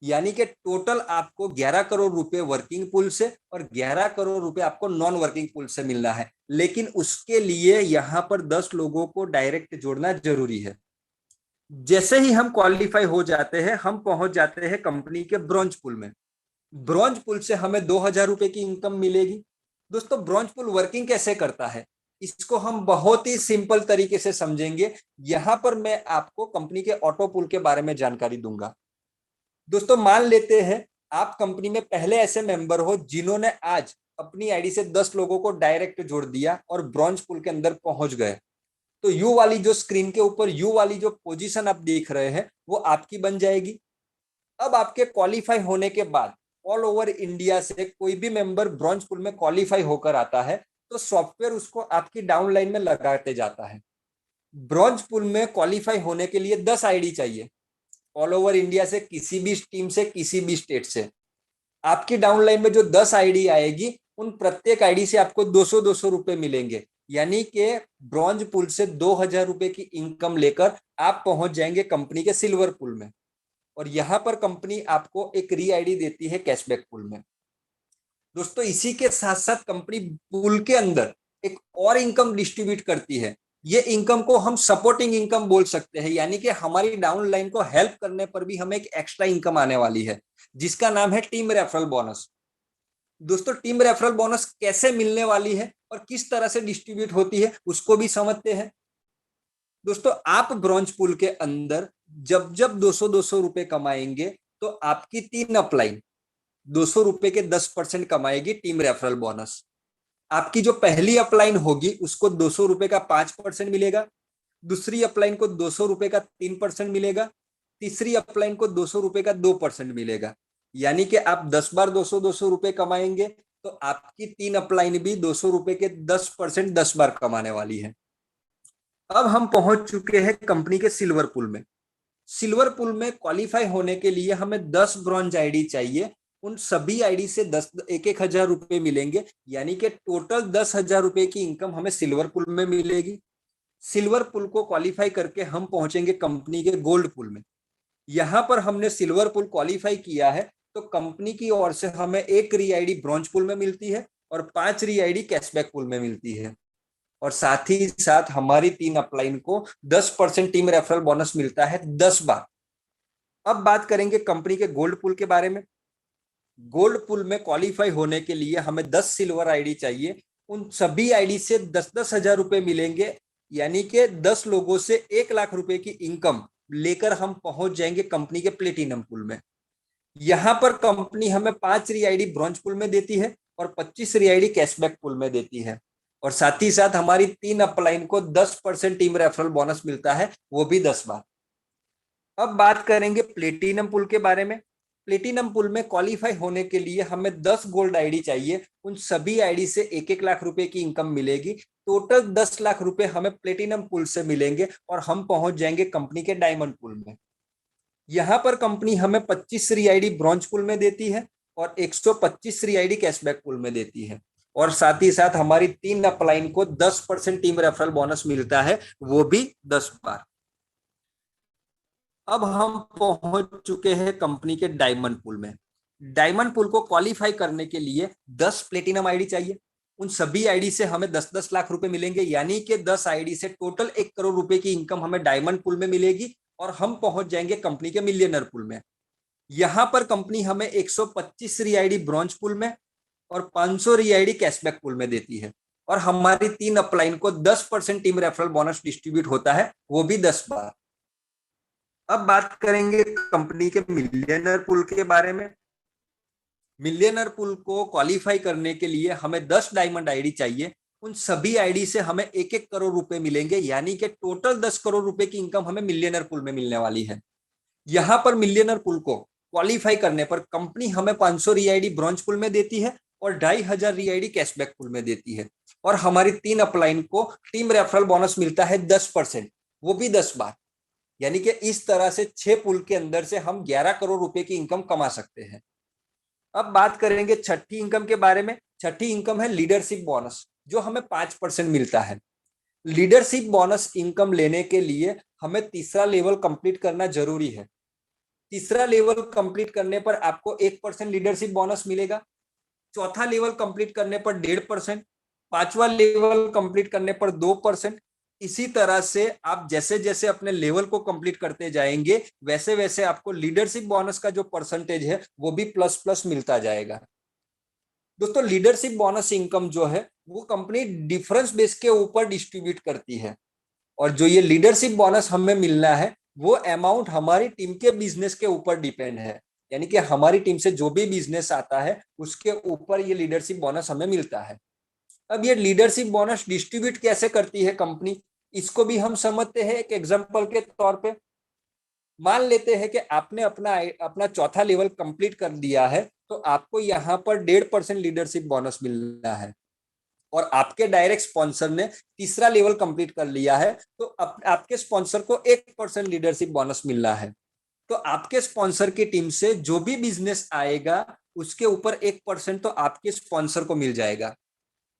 यानी कि टोटल आपको 11 करोड़ रुपए वर्किंग पुल से और 11 करोड़ रुपए आपको नॉन वर्किंग पुल से मिलना है। लेकिन उसके लिए यहाँ पर 10 लोगों को डायरेक्ट जोड़ना जरूरी है। जैसे ही हम क्वालिफाई हो जाते हैं हम पहुंच जाते हैं कंपनी के ब्रॉन्ज पुल में। ब्रॉन्ज पुल से हमें 2000 रुपए की इनकम मिलेगी। दोस्तों ब्रॉन्ज पुल वर्किंग कैसे करता है इसको हम बहुत ही सिंपल तरीके से समझेंगे। यहां पर मैं आपको कंपनी के ऑटो पुल के बारे में जानकारी दूंगा। दोस्तों मान लेते हैं आप कंपनी में पहले ऐसे मेंबर हो जिन्होंने आज अपनी आईडी से 10 लोगों को डायरेक्ट जोड़ दिया और ब्रॉन्ज पुल के अंदर पहुंच गए, तो यू वाली जो स्क्रीन के ऊपर यू वाली जो पोजीशन आप देख रहे हैं वो आपकी बन जाएगी। अब आपके क्वालिफाई होने के बाद ऑल ओवर इंडिया से कोई भी मेंबर ब्रॉन्ज पूल में क्वालिफाई होकर आता है तो सॉफ्टवेयर उसको आपकी डाउनलाइन में लगाते जाता है। ब्रॉन्ज पूल में क्वालिफाई होने के लिए 10 आईडी चाहिए, ऑल ओवर इंडिया से, किसी भी टीम से, किसी भी स्टेट से। आपकी डाउनलाइन में जो 10 आईडी आएगी, उन प्रत्येक आईडी से आपको 200-200 रुपए मिलेंगे, यानी कि ब्रॉन्ज पूल से 2000 रुपए की इनकम लेकर आप पहुंच जाएंगे कंपनी के सिल्वर पूल में। और यहां पर कंपनी आपको एक री आईडी देती है कैशबैक पूल में। दोस्तों, इसी के साथ साथ कंपनी पूल के अंदर एक और इनकम डिस्ट्रीब्यूट करती है। ये इनकम को हम सपोर्टिंग इनकम बोल सकते हैं, यानी कि हमारी डाउन लाइन को हेल्प करने पर भी हमें एक एक्स्ट्रा इनकम आने वाली है, जिसका नाम है टीम रेफरल बोनस। दोस्तों, टीम रेफरल बोनस कैसे मिलने वाली है और किस तरह से डिस्ट्रीब्यूट होती है उसको भी समझते हैं। दोस्तों, आप ब्रॉन्ज पूल के अंदर जब जब 200-200 रुपए कमाएंगे तो आपकी 3 अपलाइन 200 रुपए के 10% कमाएगी टीम रेफरल बोनस। आपकी जो पहली अपलाइन होगी उसको 200 रुपए का 5% मिलेगा, दूसरी अपलाइन को 200 रुपए का 3% मिलेगा, तीसरी अपलाइन को 200 रुपए का 2% मिलेगा। यानी कि आप 10 बार 200-200 रुपए कमाएंगे तो आपकी 3 अपलाइन भी 200 रुपए के 10% 10 बार कमाने वाली है। अब हम पहुंच चुके हैं कंपनी के सिल्वर पूल में। सिल्वर पूल में क्वालिफाई होने के लिए हमें 10 ब्रॉन्ज आईडी चाहिए। उन सभी आईडी से 1-1 हजार रुपए मिलेंगे, यानी कि टोटल 10,000 रुपए की इनकम हमें सिल्वर पूल में मिलेगी। सिल्वर पूल को क्वालिफाई करके हम पहुंचेंगे कंपनी के गोल्ड पूल में। यहां पर हमने सिल्वर पूल क्वालिफाई किया है तो कंपनी की ओर से हमें 1 री आईडी ब्रॉन्ज पूल में मिलती है और 5 री आईडी कैशबैक पूल में मिलती है। और साथ ही साथ हमारी 3 अपलाइन को 10% टीम रेफरल बोनस मिलता है 10 बार। अब बात करेंगे कंपनी के गोल्ड पूल के बारे में। गोल्ड पूल में क्वालिफाई होने के लिए हमें 10 सिल्वर आईडी चाहिए। उन सभी आईडी से 10-10 हजार रुपए मिलेंगे, यानी कि 10 लोगों से 1 लाख रुपए की इनकम लेकर हम पहुंच जाएंगे कंपनी के प्लेटिनम पूल में। यहां पर कंपनी हमें 5 री आईडी ब्रॉन्ज पूल में देती है और 25 री आईडी कैशबैक पूल में देती है। और साथ ही साथ हमारी 3 अपलाइन को 10% टीम रेफरल बोनस मिलता है, वो भी 10 बार। अब बात करेंगे प्लेटिनम पूल के बारे में। प्लेटिनम पूल में क्वालिफाई होने के लिए हमें 10 गोल्ड आईडी चाहिए। उन सभी आईडी से 1-1 लाख रुपए की इनकम मिलेगी। टोटल 10 लाख रुपए हमें प्लेटिनम पूल से मिलेंगे और हम पहुंच जाएंगे कंपनी के डायमंड पूल में। यहां पर कंपनी हमें 25 री आईडी ब्रॉन्ज पूल में देती है और 125 री आईडी कैशबैक पूल में देती है। और साथ ही साथ हमारी 3 अपलाइन को 10% टीम रेफरल बोनस मिलता है, वो भी 10 बार। अब हम पहुंच चुके हैं कंपनी के डायमंड पूल में। डायमंड पूल को क्वालिफाई करने के लिए 10 प्लेटिनम आईडी चाहिए। उन सभी आईडी से हमें 10-10 लाख रुपए मिलेंगे, यानी कि 10 आईडी से टोटल 1 करोड़ रुपए की इनकम हमें डायमंड पूल में मिलेगी और हम पहुंच जाएंगे कंपनी के मिलियनर पूल में। यहां पर कंपनी हमें 125 री आईडी ब्रॉन्ज पूल में और 500 री आईडी कैशबैक पूल में देती है। और हमारी 3 अपलाइन को 10% टीम रेफरल बोनस डिस्ट्रीब्यूट होता है, वो भी 10 बार। अब बात करेंगे कंपनी के मिलियनर पूल के बारे में। मिलियनर पूल को क्वालिफाई करने के लिए हमें 10 डायमंड आईडी चाहिए। उन सभी आईडी से हमें 1-1 करोड़ रुपए मिलेंगे, यानी कि टोटल 10 करोड़ रुपए की इनकम हमें मिलियनर पूल में मिलने वाली है। यहां पर मिलियनर पूल को क्वालिफाई करने पर कंपनी हमें 500 री आईडी ब्रॉन्ज पूल में देती है और 2500 री आईडी कैशबैक पूल में देती है। और हमारी 3 अपलाइन को टीम रेफरल बोनस मिलता है 10%, वो भी 10 बार। यानी कि इस तरह से 6 पूल के अंदर से हम 11 करोड़ रुपए की इनकम कमा सकते हैं। अब बात करेंगे छठी इनकम के बारे में। छठी इनकम है लीडरशिप बोनस, जो हमें 5% मिलता है। लीडरशिप बोनस इनकम लेने के लिए हमें तीसरा लेवल कंप्लीट करना जरूरी है। तीसरा लेवल कंप्लीट करने पर आपको 1% लीडरशिप बोनस मिलेगा। चौथा लेवल कंप्लीट करने पर 1.5%, पांचवा लेवल कंप्लीट करने पर 2%। इसी तरह से आप जैसे जैसे अपने लेवल को कंप्लीट करते जाएंगे, वैसे वैसे आपको लीडरशिप बोनस का जो परसेंटेज है वो भी प्लस प्लस मिलता जाएगा। दोस्तों, लीडरशिप बोनस इनकम जो है वो कंपनी डिफरेंस बेस के ऊपर डिस्ट्रीब्यूट करती है। और जो ये लीडरशिप बोनस हमें मिलना है वो अमाउंट हमारी टीम के बिजनेस के ऊपर डिपेंड है। यानी कि हमारी टीम से जो भी बिजनेस आता है उसके ऊपर ये लीडरशिप बोनस हमें मिलता है। अब ये लीडरशिप बोनस डिस्ट्रीब्यूट कैसे करती है कंपनी, इसको भी हम समझते हैं एक एग्जांपल के तौर पे। मान लेते हैं कि आपने अपना अपना चौथा लेवल कंप्लीट कर दिया है, तो आपको यहाँ पर 1.5% लीडरशिप बोनस मिलना है। और आपके डायरेक्ट स्पॉन्सर ने तीसरा लेवल कंप्लीट कर लिया है, तो आपके स्पॉन्सर को 1% लीडरशिप बोनस मिलना है। तो आपके स्पॉन्सर की टीम से जो भी बिजनेस आएगा उसके ऊपर 1% तो आपके स्पॉन्सर को मिल जाएगा।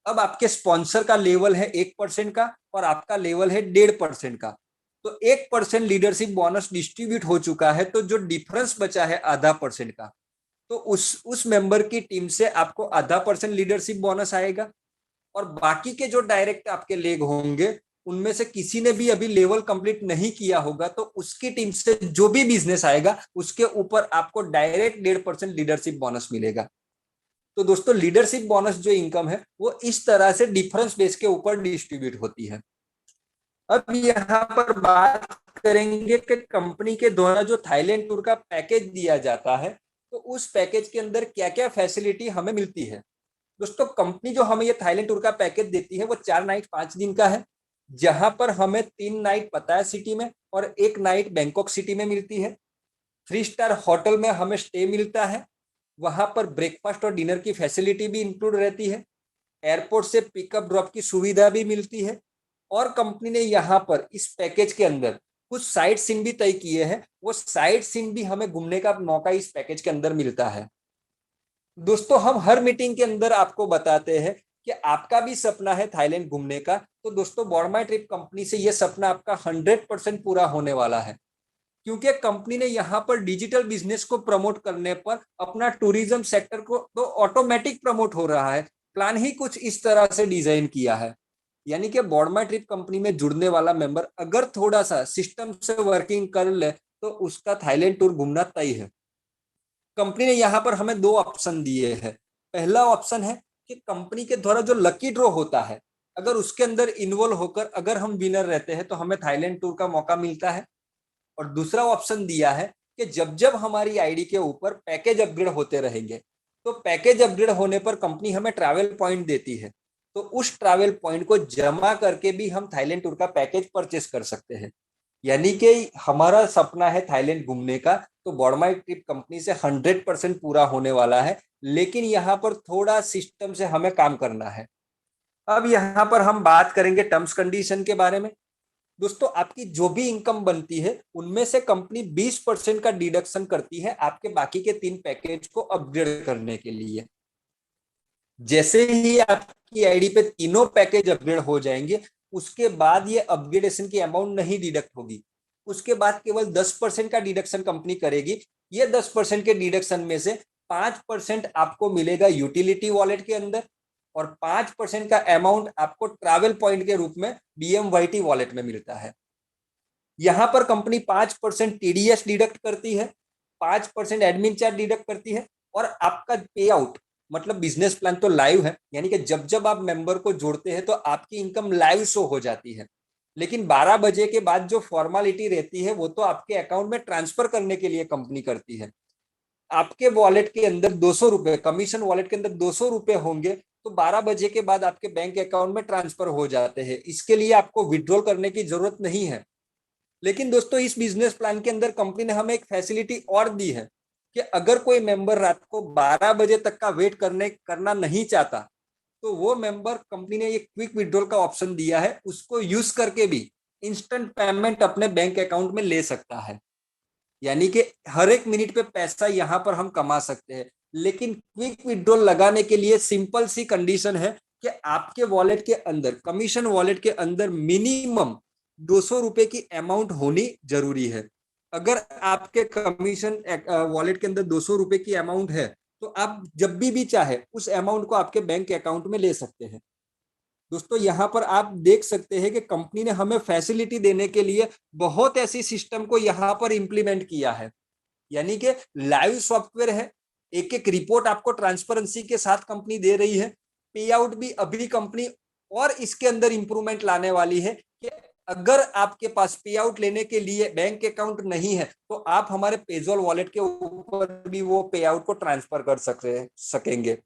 अब आपके स्पॉन्सर का लेवल है 1% का और आपका लेवल है 1.5% का, तो 1% लीडरशिप बोनस डिस्ट्रीब्यूट हो चुका है, तो जो डिफरेंस बचा है आधा परसेंट का, तो उस मेंबर की टीम से आपको आधा परसेंट लीडरशिप बोनस आएगा। और बाकी के जो डायरेक्ट आपके लेग होंगे उनमें से किसी ने भी अभी लेवल कंप्लीट नहीं किया होगा, तो उसकी टीम से जो भी बिजनेस आएगा उसके ऊपर आपको डायरेक्ट 1.5% लीडरशिप बोनस मिलेगा। तो दोस्तों लीडरशिप बोनस जो इनकम है वो इस तरह से डिफरेंस बेस के ऊपर डिस्ट्रीब्यूट होती है। अब यहाँ पर बात करेंगे कि कंपनी के द्वारा जो थाईलैंड टूर का पैकेज दिया जाता है, तो उस पैकेज के अंदर क्या क्या फैसिलिटी हमें मिलती है। दोस्तों कंपनी जो हमें ये थाईलैंड टूर का पैकेज देती है वो 4 नाइट 5 दिन का है, जहां पर हमें 3 नाइट पताया सिटी में और 1 नाइट बैंकॉक सिटी में मिलती है। 3 स्टार होटल में हमें स्टे मिलता है, वहां पर ब्रेकफास्ट और डिनर की फैसिलिटी भी इंक्लूड रहती है। एयरपोर्ट से पिकअप ड्रॉप की सुविधा भी मिलती है। और कंपनी ने यहाँ पर इस पैकेज के अंदर कुछ साइट सीन भी तय किए हैं, वो साइट सीन भी हमें घूमने का मौका इस पैकेज के अंदर मिलता है। दोस्तों हम हर मीटिंग के अंदर आपको बताते हैं कि आपका भी सपना है थाईलैंड घूमने का, तो दोस्तों बोर्ड ट्रिप कंपनी से यह सपना आपका 100% पूरा होने वाला है, क्योंकि कंपनी ने यहाँ पर डिजिटल बिजनेस को प्रमोट करने पर अपना टूरिज्म सेक्टर को तो ऑटोमेटिक प्रमोट हो रहा है। प्लान ही कुछ इस तरह से डिजाइन किया है, यानी कि बोर्ड ट्रिप कंपनी में जुड़ने वाला मेंबर अगर थोड़ा सा सिस्टम से वर्किंग कर ले तो उसका थाईलैंड टूर घूमना तय है। कंपनी ने यहाँ पर हमें 2 ऑप्शन दिए हैं। पहला ऑप्शन है कि कंपनी के द्वारा जो लकी ड्रॉ होता है, अगर उसके अंदर इन्वॉल्व होकर अगर हम विनर रहते हैं तो हमें थाईलैंड टूर का मौका मिलता है। और दूसरा ऑप्शन दिया है कि जब जब हमारी आईडी के ऊपर पैकेज अपग्रेड होते रहेंगे, तो पैकेज अपग्रेड होने पर कंपनी हमें ट्रैवल पॉइंट देती है, तो उस ट्रैवल पॉइंट को जमा करके भी हम थाईलैंड टूर का पैकेज परचेस कर सकते हैं। यानी कि हमारा सपना है थाईलैंड घूमने का, तो बॉडमाई ट्रिप कंपनी से 100% पूरा होने वाला है, लेकिन यहाँ पर थोड़ा सिस्टम से हमें काम करना है। अब यहाँ पर हम बात करेंगे टर्म्स कंडीशन के बारे में। दोस्तों आपकी जो भी इनकम बनती है उनमें से कंपनी 20% का डिडक्शन करती है आपके बाकी के 3 पैकेज को अपग्रेड करने के लिए। जैसे ही आपकी आईडी पे तीनों पैकेज अपग्रेड हो जाएंगे, उसके बाद ये अपग्रेडेशन की अमाउंट नहीं डिडक्ट होगी, उसके बाद केवल 10% का डिडक्शन कंपनी करेगी। ये 10% के डिडक्शन में से 5% आपको मिलेगा यूटिलिटी वॉलेट के अंदर और 5% का अमाउंट आपको ट्रैवल पॉइंट के रूप में BMYT वॉलेट में मिलता है। यहां पर कंपनी 5% TDS डिडक्ट करती है, 5% एडमिन चार्ज डिडक्ट करती है और आपका पे आउट मतलब बिजनेस प्लान तो लाइव है, यानी कि जब जब आप मेंबर को जोड़ते हैं तो आपकी इनकम लाइव शो हो जाती है। लेकिन 12 बजे के बाद जो फॉर्मेलिटी रहती है वो तो आपके अकाउंट में ट्रांसफर करने के लिए कंपनी करती है। आपके वॉलेट के अंदर 200 रुपए कमीशन वॉलेट के अंदर 200 रुपए होंगे, तो 12 बजे के बाद आपके बैंक अकाउंट में ट्रांसफर हो जाते हैं। इसके लिए आपको विड्रॉल करने की जरूरत नहीं है। लेकिन दोस्तों इस बिजनेस प्लान के अंदर कंपनी ने हमें एक फैसिलिटी और दी है कि अगर कोई मेंबर रात को 12 बजे तक का वेट करना नहीं चाहता, तो वो मेंबर कंपनी ने एक क्विक विड्रॉल का ऑप्शन दिया है, उसको यूज करके भी इंस्टेंट पेमेंट अपने बैंक अकाउंट में ले सकता है। यानी कि हर एक मिनट पे पैसा यहाँ पर हम कमा सकते हैं। लेकिन क्विक विड्रॉल लगाने के लिए सिंपल सी कंडीशन है कि आपके वॉलेट के अंदर कमीशन वॉलेट के अंदर मिनिमम 200 रुपए की अमाउंट होनी जरूरी है। अगर आपके कमीशन वॉलेट के अंदर 200 रुपए की अमाउंट है, तो आप जब भी चाहे उस अमाउंट को आपके बैंक अकाउंट में ले सकते हैं। दोस्तों यहाँ पर आप देख सकते हैं कि कंपनी ने हमें फैसिलिटी देने के लिए बहुत ऐसी सिस्टम को यहाँ पर इंप्लीमेंट किया है, यानी कि लाइव सॉफ्टवेयर है, एक एक रिपोर्ट आपको ट्रांसपेरेंसी के साथ कंपनी दे रही है। पे आउट भी अभी कंपनी और इसके अंदर इंप्रूवमेंट लाने वाली है कि अगर आपके पास पे आउट लेने के लिए बैंक अकाउंट नहीं है, तो आप हमारे पेजॉल वॉलेट के ऊपर भी वो पे आउट को ट्रांसफर कर सकेंगे।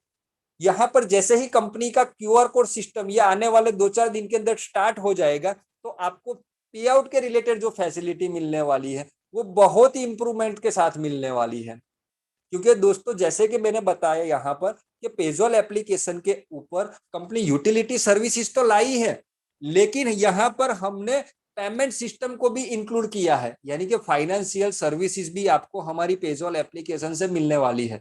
यहाँ पर जैसे ही कंपनी का QR कोड सिस्टम ये आने वाले 2-4 दिन के अंदर स्टार्ट हो जाएगा, तो आपको पे आउट के रिलेटेड जो फैसिलिटी मिलने वाली है वो बहुत ही इंप्रूवमेंट के साथ मिलने वाली है। क्योंकि दोस्तों जैसे कि मैंने बताया यहाँ पर कि पेजॉल एप्लीकेशन के ऊपर कंपनी यूटिलिटी सर्विसेज तो लाई है, लेकिन यहाँ पर हमने पेमेंट सिस्टम को भी इंक्लूड किया है, यानी कि फाइनेंशियल सर्विसेज भी आपको हमारी पेजॉल एप्लीकेशन से मिलने वाली है।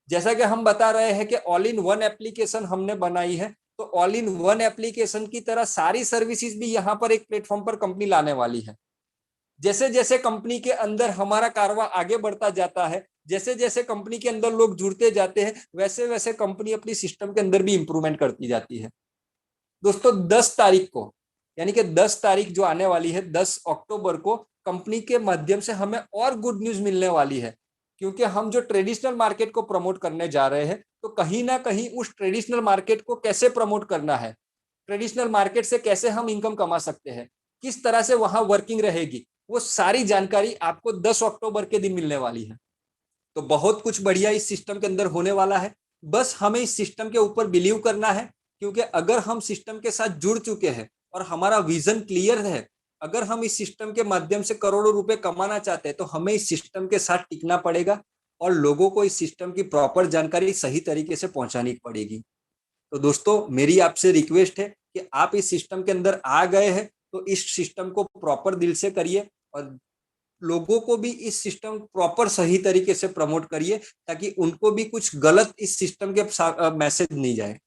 जैसा कि हम बता रहे हैं कि ऑल इन वन एप्लीकेशन हमने बनाई है, तो ऑल इन वन एप्लीकेशन की तरह सारी सर्विसेज भी यहाँ पर एक प्लेटफॉर्म पर कंपनी लाने वाली है। जैसे जैसे कंपनी के अंदर हमारा कारवा आगे बढ़ता जाता है, जैसे जैसे कंपनी के अंदर लोग जुड़ते जाते हैं, वैसे वैसे कंपनी अपनी सिस्टम के अंदर भी इंप्रूवमेंट करती जाती है। दोस्तों 10 तारीख को, यानी कि 10 तारीख जो आने वाली है, 10 अक्टूबर को कंपनी के माध्यम से हमें और गुड न्यूज मिलने वाली है। क्योंकि हम जो ट्रेडिशनल मार्केट को प्रमोट करने जा रहे हैं, तो कहीं ना कहीं उस ट्रेडिशनल मार्केट को कैसे प्रमोट करना है, ट्रेडिशनल मार्केट से कैसे हम इनकम कमा सकते हैं, किस तरह से वहां वर्किंग रहेगी, वो सारी जानकारी आपको 10 अक्टूबर के दिन मिलने वाली है। तो बहुत कुछ बढ़िया इस सिस्टम के अंदर होने वाला है। बस हमें इस सिस्टम के ऊपर बिलीव करना है, क्योंकि अगर हम सिस्टम के साथ जुड़ चुके हैं और हमारा विजन क्लियर है, अगर हम इस सिस्टम के माध्यम से करोड़ों रुपए कमाना चाहते हैं, तो हमें इस सिस्टम के साथ टिकना पड़ेगा और लोगों को इस सिस्टम की प्रॉपर जानकारी सही तरीके से पहुंचानी पड़ेगी। तो दोस्तों मेरी आपसे रिक्वेस्ट है कि आप इस सिस्टम के अंदर आ गए हैं, तो इस सिस्टम को प्रॉपर दिल से करिए और लोगों को भी इस सिस्टम प्रॉपर सही तरीके से प्रमोट करिए, ताकि उनको भी कुछ गलत इस सिस्टम के मैसेज नहीं जाए।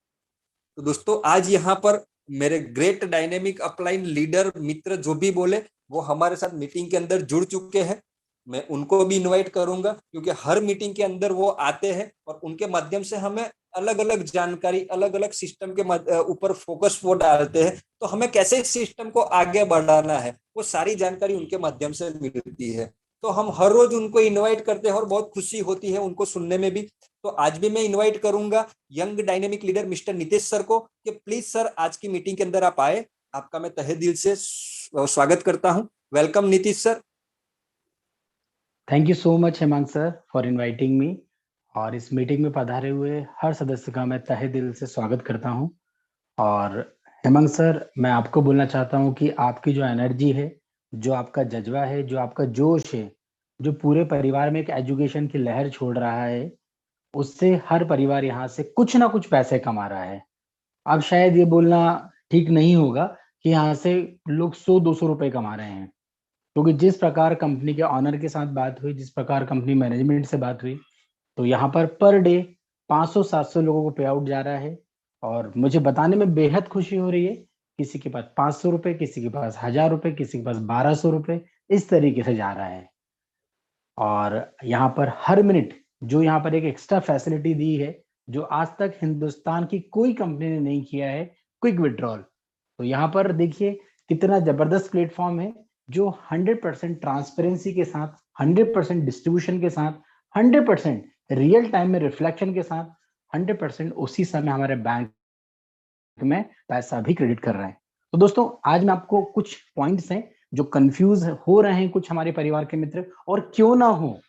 तो दोस्तों आज यहाँ पर मेरे ग्रेट डायनेमिक अपलाइन लीडर मित्र जो भी बोले, वो हमारे साथ मीटिंग के अंदर जुड़ चुके हैं। मैं उनको भी इनवाइट करूंगा, क्योंकि हर मीटिंग के अंदर वो आते हैं और उनके माध्यम से हमें अलग अलग जानकारी, अलग अलग सिस्टम के ऊपर फोकस वो डालते हैं, तो हमें कैसे इस सिस्टम को आगे बढ़ाना है वो सारी जानकारी उनके माध्यम से मिलती है। तो हम हर रोज उनको इनवाइट करते हैं और बहुत खुशी होती है उनको सुनने में भी। तो आज भी मैं इनवाइट करूंगा young dynamic leader mister Nitish sir को कि प्लीज सर आज की मीटिंग के अंदर आप आए। आपका मैं तहे दिल से स्वागत करता हूं। Welcome Nitish sir. Thank you so much Hemant sir for inviting me. और इस मीटिंग में पधारे हुए हर सदस्य का मैं तहे दिल से स्वागत करता हूं। और हेमंत सर, मैं आपको बोलना चाहता हूं कि आपकी जो एनर्जी है, जो आपका जज्बा है, जो आपका जोश है, जो पूरे परिवार में एक एजुकेशन की लहर छोड़ रहा है, उससे हर परिवार यहाँ से कुछ ना कुछ पैसे कमा रहा है। अब शायद ये बोलना ठीक नहीं होगा कि यहाँ से लोग 100-200 रुपए कमा रहे हैं, क्योंकि जिस प्रकार कंपनी के ऑनर के साथ बात हुई, जिस प्रकार कंपनी मैनेजमेंट से बात हुई, तो यहाँ पर डे 500-700 लोगों को पे आउट जा रहा है। और मुझे बताने में बेहद खुशी हो रही है, किसी के पास 500 रुपए, किसी के पास 1000 रुपए, किसी के पास 1200 रुपए, इस तरीके से जा रहा है। और यहाँ पर हर मिनट जो यहाँ पर एक एक्स्ट्रा फैसिलिटी दी है, जो आज तक हिंदुस्तान की कोई कंपनी ने नहीं किया है, क्विक विड्रॉल। तो यहाँ पर देखिए कितना जबरदस्त प्लेटफॉर्म है, जो 100% ट्रांसपेरेंसी के साथ, 100% डिस्ट्रीब्यूशन के साथ, 100% रियल टाइम में रिफ्लेक्शन के साथ, 100% उसी समय हमारे बैंक में पैसा भी क्रेडिट कर रहे हैं। तो दोस्तों आज मैं आपको कुछ पॉइंट्स हैं जो कंफ्यूज हो रहे हैं कुछ हमारे परिवार के मित्र, और क्यों ना हो,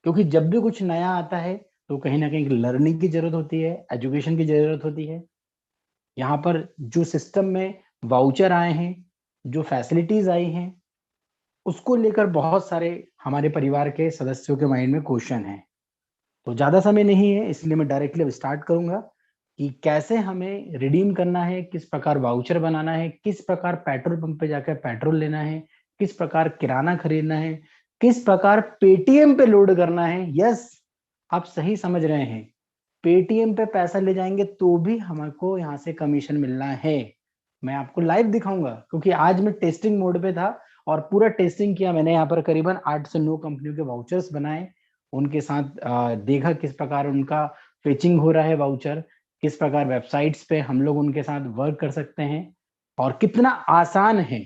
क्योंकि जब भी कुछ नया आता है तो कहीं ना कहीं लर्निंग की जरूरत होती है, एजुकेशन की जरूरत होती है। यहाँ पर जो सिस्टम में वाउचर आए हैं, जो फैसिलिटीज आई हैं, उसको लेकर बहुत सारे हमारे परिवार के सदस्यों के माइंड में क्वेश्चन है। तो ज्यादा समय नहीं है, इसलिए मैं डायरेक्टली अब स्टार्ट करूंगा कि कैसे हमें रिडीम करना है, किस प्रकार वाउचर बनाना है, किस प्रकार पेट्रोल पंप पे जाकर पेट्रोल लेना है, किस प्रकार किराना खरीदना है, किस प्रकार पेटीएम पे लोड करना है। यस, आप सही समझ रहे हैं, पेटीएम पे पैसा ले जाएंगे तो भी हमको यहाँ से कमीशन मिलना है। मैं आपको लाइव दिखाऊंगा, क्योंकि आज मैं टेस्टिंग मोड पे था और पूरा टेस्टिंग किया मैंने। यहाँ पर करीबन 8 से 9 कंपनियों के वाउचर्स बनाए, उनके साथ देखा किस प्रकार उनका फेचिंग हो रहा है वाउचर, किस प्रकार वेबसाइट्स पे हम लोग उनके साथ वर्क कर सकते हैं, और कितना आसान है।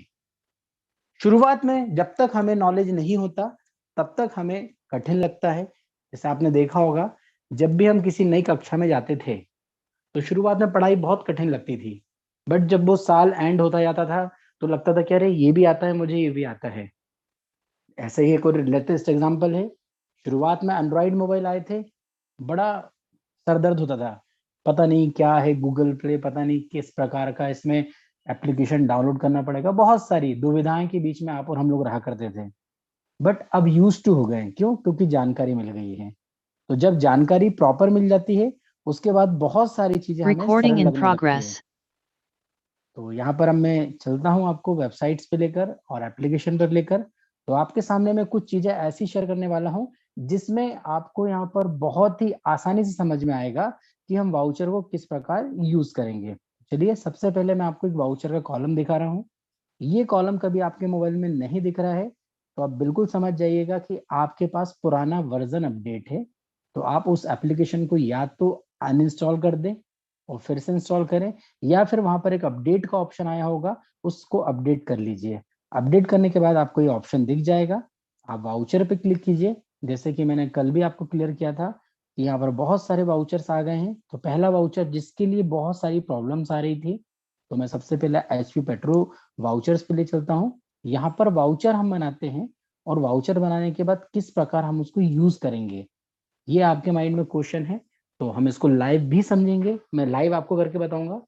शुरुआत में जब तक हमें नॉलेज नहीं होता तब तक हमें कठिन लगता है। जैसे आपने देखा होगा, जब भी हम किसी नई कक्षा में जाते थे तो शुरुआत में पढ़ाई बहुत कठिन लगती थी, बट जब वो साल एंड होता जाता था तो लगता था कि अरे ये भी आता है मुझे, ये भी आता है। ऐसे ही एक और लेटेस्ट एग्जांपल है, शुरुआत में एंड्रॉइड मोबाइल आए थे, बड़ा सरदर्द होता था, पता नहीं क्या है गूगल प्ले, पता नहीं किस प्रकार का इसमें एप्लीकेशन डाउनलोड करना पड़ेगा, बहुत सारी दुविधाएं के बीच में आप और हम लोग रहा करते थे। बट अब यूज टू हो गए हैं। क्यों? क्योंकि जानकारी मिल गई है। तो जब जानकारी प्रॉपर मिल जाती है, उसके बाद बहुत सारी चीजें हमें Recording सरल in लगने लगती है। progress. तो यहाँ पर अब मैं चलता हूँ आपको वेबसाइट्स पे लेकर और एप्लीकेशन पर लेकर। तो आपके सामने मैं कुछ चीजें ऐसी शेयर करने वाला हूँ जिसमें आपको यहाँ पर बहुत ही आसानी से समझ में आएगा कि हम वाउचर को किस प्रकार यूज करेंगे। चलिए, सबसे पहले मैं आपको एक वाउचर का कॉलम दिखा रहा हूँ। ये कॉलम कभी आपके मोबाइल में नहीं दिख रहा है तो आप बिल्कुल समझ जाइएगा कि आपके पास पुराना वर्जन अपडेट है। तो आप उस एप्लीकेशन को या तो अनइंस्टॉल कर दें और फिर से इंस्टॉल करें, या फिर वहां पर एक अपडेट का ऑप्शन आया होगा, उसको अपडेट कर लीजिए। अपडेट करने के बाद आपको ये ऑप्शन दिख जाएगा। आप वाउचर पे क्लिक कीजिए। जैसे कि मैंने कल भी आपको क्लियर किया था कि यहाँ पर बहुत सारे वाउचर्स आ गए हैं। तो पहला वाउचर जिसके लिए बहुत सारी प्रॉब्लम्स आ रही थी, तो मैं सबसे पहले एचपी पेट्रो वाउचर्स पे ले चलता हूँ। यहाँ पर वाउचर हम बनाते हैं और वाउचर बनाने के बाद किस प्रकार हम उसको यूज करेंगे, ये आपके माइंड में क्वेश्चन है। तो हम इसको लाइव भी समझेंगे, मैं लाइव आपको करके बताऊंगा।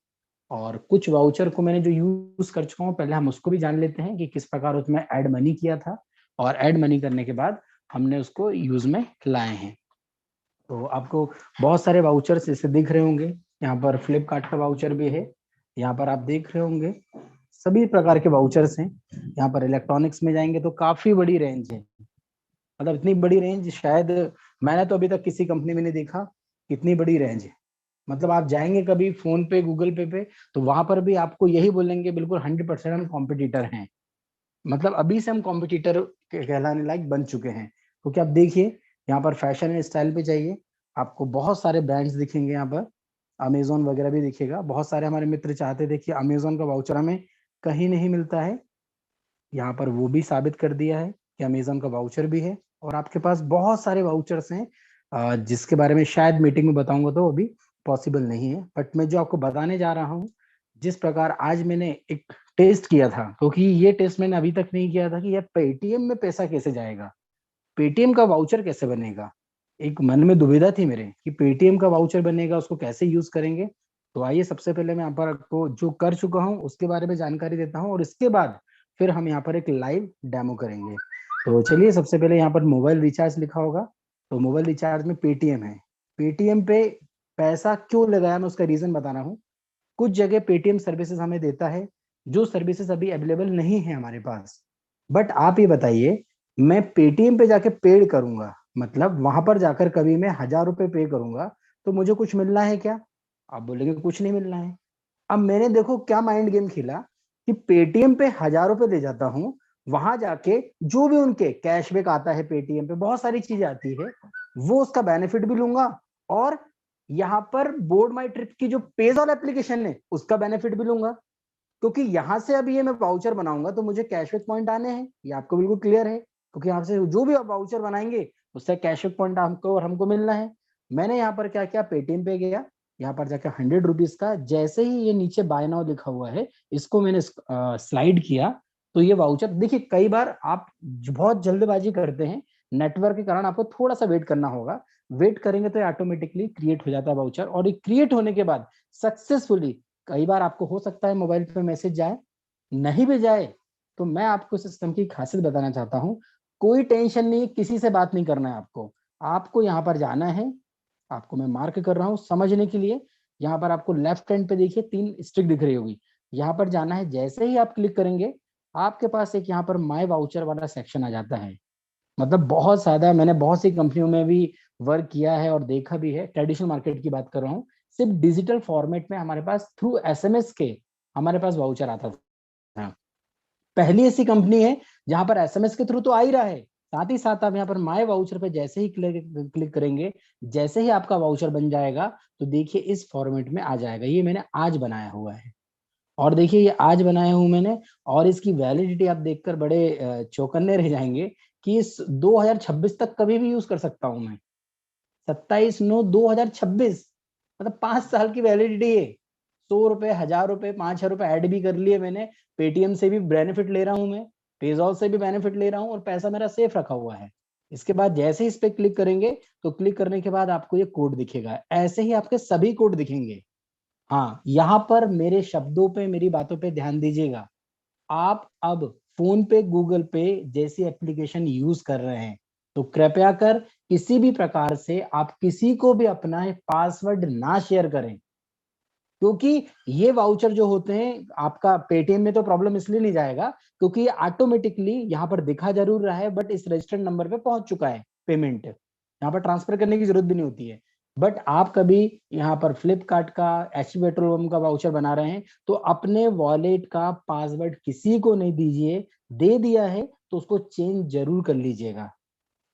और कुछ वाउचर को मैंने जो यूज कर चुका हूँ, पहले हम उसको भी जान लेते हैं कि किस प्रकार उसमें ऐड मनी किया था और ऐड मनी करने के बाद हमने उसको यूज में लाए हैं। तो आपको बहुत सारे वाउचर्स ऐसे दिख रहे होंगे। यहाँ पर फ्लिपकार्ट का वाउचर भी है, यहाँ पर आप देख रहे होंगे सभी प्रकार के वाउचर्स हैं। यहाँ पर इलेक्ट्रॉनिक्स में जाएंगे तो काफी बड़ी रेंज है। मतलब इतनी बड़ी रेंज शायद मैंने तो अभी तक किसी कंपनी में नहीं देखा, इतनी बड़ी रेंज है। मतलब आप जाएंगे कभी फोन पे, गूगल पे तो वहां पर भी आपको यही बोलेंगे बिल्कुल 100% हम कॉम्पिटिटर हैं। मतलब अभी से हम कॉम्पिटिटर कहलाने लायक बन चुके हैं। क्योंकि आप देखिए, यहाँ पर फैशन एंड स्टाइल पे जाइए, आपको बहुत सारे ब्रांड्स दिखेंगे। यहाँ पर अमेजोन वगैरह भी दिखेगा। बहुत सारे हमारे मित्र चाहते थे कि अमेजोन का वाउचर हमें कहीं नहीं मिलता है, यहाँ पर वो भी साबित कर दिया है कि अमेजोन का वाउचर भी है। और आपके पास बहुत सारे वाउचर्स हैं जिसके बारे में शायद मीटिंग में बताऊंगा तो अभी पॉसिबल नहीं है। बट मैं जो आपको बताने जा रहा हूँ, जिस प्रकार आज मैंने एक टेस्ट किया था, क्योंकि ये टेस्ट मैंने अभी तक नहीं किया था कि यार पेटीएम में पैसा कैसे जाएगा, पेटीएम का वाउचर कैसे बनेगा। एक मन में दुविधा थी मेरे कि पेटीएम का वाउचर बनेगा, उसको कैसे यूज करेंगे। तो आइए सबसे पहले मैं यहाँ पर आपको जो कर चुका हूँ उसके बारे में जानकारी देता हूँ और इसके बाद फिर हम यहाँ पर एक लाइव डेमो करेंगे। तो चलिए, सबसे पहले यहाँ पर मोबाइल रिचार्ज लिखा होगा। तो मोबाइल रिचार्ज में पेटीएम है। पेटीएम पे पैसा क्यों लगाया, मैं उसका रीजन बता रहा हूँ। कुछ जगह पेटीएम सर्विसेज हमें देता है जो सर्विसेज अभी अवेलेबल नहीं है हमारे पास। बट आप ये बताइए, मैं पेटीएम पे जाके पेड करूंगा, मतलब वहां पर जाकर कभी मैं 1000 रुपए पे करूंगा तो मुझे कुछ मिलना है क्या? आप बोलेंगे कुछ नहीं मिलना है। अब मैंने देखो क्या माइंड गेम खेला कि पेटीएम पे 1000 रुपए ले जाता हूँ, वहां जाके जो भी उनके कैशबैक आता है, पेटीएम पे बहुत सारी चीजें आती है, वो उसका बेनिफिट भी लूंगा। और यहाँ पर बोर्ड माई ट्रिप की जो पेजॉल एप्लीकेशन है उसका बेनिफिट भी लूंगा। क्योंकि यहाँ से अभी ये मैं वाउचर बनाऊंगा तो मुझे कैशबैक पॉइंट आने हैं, ये आपको बिल्कुल क्लियर है। क्योंकि यहाँ से जो भी आप वाउचर बनाएंगे उससे कैशबैक पॉइंट आपको और हमको मिलना है। मैंने यहाँ पर क्या किया, पेटीएम पे गया, यहाँ पर जाकर 100 रुपीज का जैसे ही ये नीचे बाय नाउ लिखा हुआ है, इसको मैंने स्लाइड किया। तो ये वाउचर देखिए, कई बार आप बहुत जल्दबाजी करते हैं, नेटवर्क के कारण आपको थोड़ा सा वेट करना होगा। वेट करेंगे तो ऑटोमेटिकली क्रिएट हो जाता है वाउचर। और ये क्रिएट होने के बाद सक्सेसफुली, कई बार आपको हो सकता है मोबाइल पे मैसेज जाए, नहीं भी जाए, तो मैं आपको सिस्टम की खासियत बताना चाहता हूँ। कोई टेंशन नहीं, किसी से बात नहीं करना है आपको। आपको यहाँ पर जाना है, आपको मैं मार्क कर रहा हूँ समझने के लिए। यहाँ पर आपको लेफ्ट हैंड पे देखिए 3 स्टिक दिख रही होगी, यहाँ पर जाना है। जैसे ही आप क्लिक करेंगे, आपके पास एक यहाँ पर माई वाउचर वाला सेक्शन आ जाता है। मतलब बहुत ज्यादा, मैंने बहुत सी कंपनियों में भी वर्क किया है और देखा भी है। ट्रेडिशनल मार्केट की बात कर रहा हूँ, सिर्फ डिजिटल फॉर्मेट में हमारे पास थ्रू एसएमएस के हमारे पास वाउचर आता था। पहली ऐसी कंपनी है जहां पर एसएमएस के थ्रू तो आ ही रहा है, साथ ही साथ आप यहाँ पर माय वाउचर पे जैसे ही क्लिक करेंगे, जैसे ही आपका वाउचर बन जाएगा, तो देखिए इस फॉर्मेट में आ जाएगा। ये मैंने आज बनाया हुआ है और देखिए ये आज बनाया हूं मैंने। और इसकी वैलिडिटी आप देखकर बड़े चौकन्ने रह जाएंगे कि इस 2026 तक कभी भी यूज कर सकता हूं मैं। 27/9/2026, मतलब 5 साल की वैलिडिटी है। 100 रुपए, 1000 रुपए, 5000 रुपए ऐड भी कर लिए मैंने। पेटीएम से भी बेनिफिट ले रहा हूं मैं, पेजॉल से भी बेनिफिट ले रहा हूं और पैसा मेरा सेफ रखा हुआ है। इसके बाद जैसे ही इस पे क्लिक करेंगे, तो क्लिक करने के बाद आपको ये कोड दिखेगा। ऐसे ही आपके सभी कोड दिखेंगे। हाँ, यहाँ पर मेरे शब्दों पे, मेरी बातों पे ध्यान दीजिएगा। आप अब फोन पे, गूगल पे जैसी एप्लीकेशन यूज कर रहे हैं तो कृपया कर किसी भी प्रकार से आप किसी को भी अपना पासवर्ड ना शेयर करें, क्योंकि ये वाउचर जो होते हैं आपका पेटीएम में तो प्रॉब्लम इसलिए नहीं जाएगा क्योंकि ऑटोमेटिकली यहाँ पर दिखा जरूर रहा है बट इस रजिस्टर्ड नंबर पे पहुंच चुका है पेमेंट, यहाँ पर ट्रांसफर करने की जरूरत भी नहीं होती है। बट आप कभी यहाँ पर फ्लिपकार्ट का, एचपी पेट्रोल पंप का वाउचर बना रहे हैं तो अपने वॉलेट का पासवर्ड किसी को नहीं दीजिए, दे दिया है तो उसको चेंज जरूर कर लीजिएगा,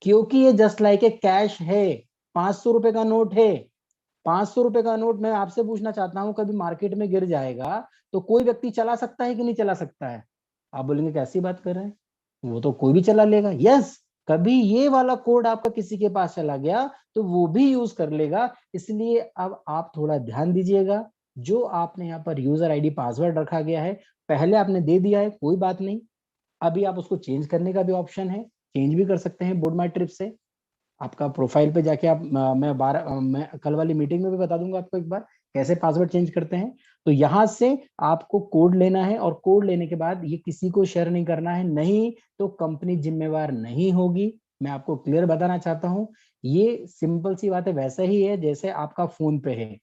क्योंकि ये जस्ट लाइक ए कैश है। 500 रुपए का नोट है, 500 रुपए का नोट मैं आपसे पूछना चाहता हूं कभी मार्केट में गिर जाएगा तो कोई व्यक्ति चला सकता है कि नहीं चला सकता है? आप बोलेंगे कैसी बात कर रहे हैं, वो तो कोई भी चला लेगा। यस, कभी ये वाला कोड आपका किसी के पास चला गया तो वो भी यूज कर लेगा। इसलिए अब आप थोड़ा ध्यान दीजिएगा, जो आपने यहाँ पर यूजर आईडी पासवर्ड रखा गया है पहले आपने दे दिया है, कोई बात नहीं, अभी आप उसको चेंज करने का भी ऑप्शन है, चेंज भी कर सकते हैं बोर्ड माई ट्रिप से। आपका प्रोफाइल पे जाके आप मैं कल वाली मीटिंग में भी बता दूंगा आपको एक बार कैसे पासवर्ड चेंज करते हैं। तो यहाँ से आपको कोड लेना है और कोड लेने के बाद ये किसी को शेयर नहीं करना है, नहीं तो कंपनी जिम्मेवार नहीं होगी। मैं आपको क्लियर बताना चाहता हूँ, ये सिंपल सी बात है, वैसा ही है जैसे आपका फोन पे है।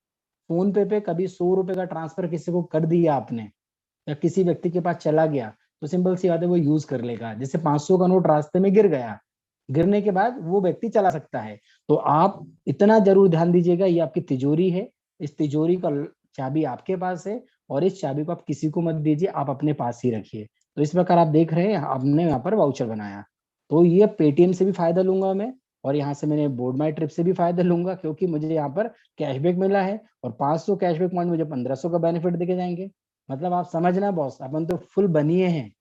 फोन पे कभी 100 रुपए का ट्रांसफर किसी को कर दिया आपने या किसी व्यक्ति के पास चला गया तो सिंपल सी बात है वो यूज कर लेगा। जैसे 500 का नोट रास्ते में गिर गया, गिरने के बाद वो व्यक्ति चला सकता है। तो आप इतना जरूर ध्यान दीजिएगा, ये आपकी तिजोरी है, इस तिजोरी का चाबी आपके पास है और इस चाबी को आप किसी को मत दीजिए, आप अपने पास ही रखिए। तो इस प्रकार आप देख रहे हैं हमने यहाँ पर वाउचर बनाया। तो ये पेटीएम से भी फायदा लूंगा मैं और यहाँ से मैंने बोर्ड माई ट्रिप से भी फायदा लूंगा क्योंकि मुझे यहाँ पर कैशबैक मिला है और 500 कैशबैक पॉइंट मुझे 1500 का बेनिफिट देके जाएंगे। मतलब आप समझना बॉस, अपन तो फुल बनिए हैं,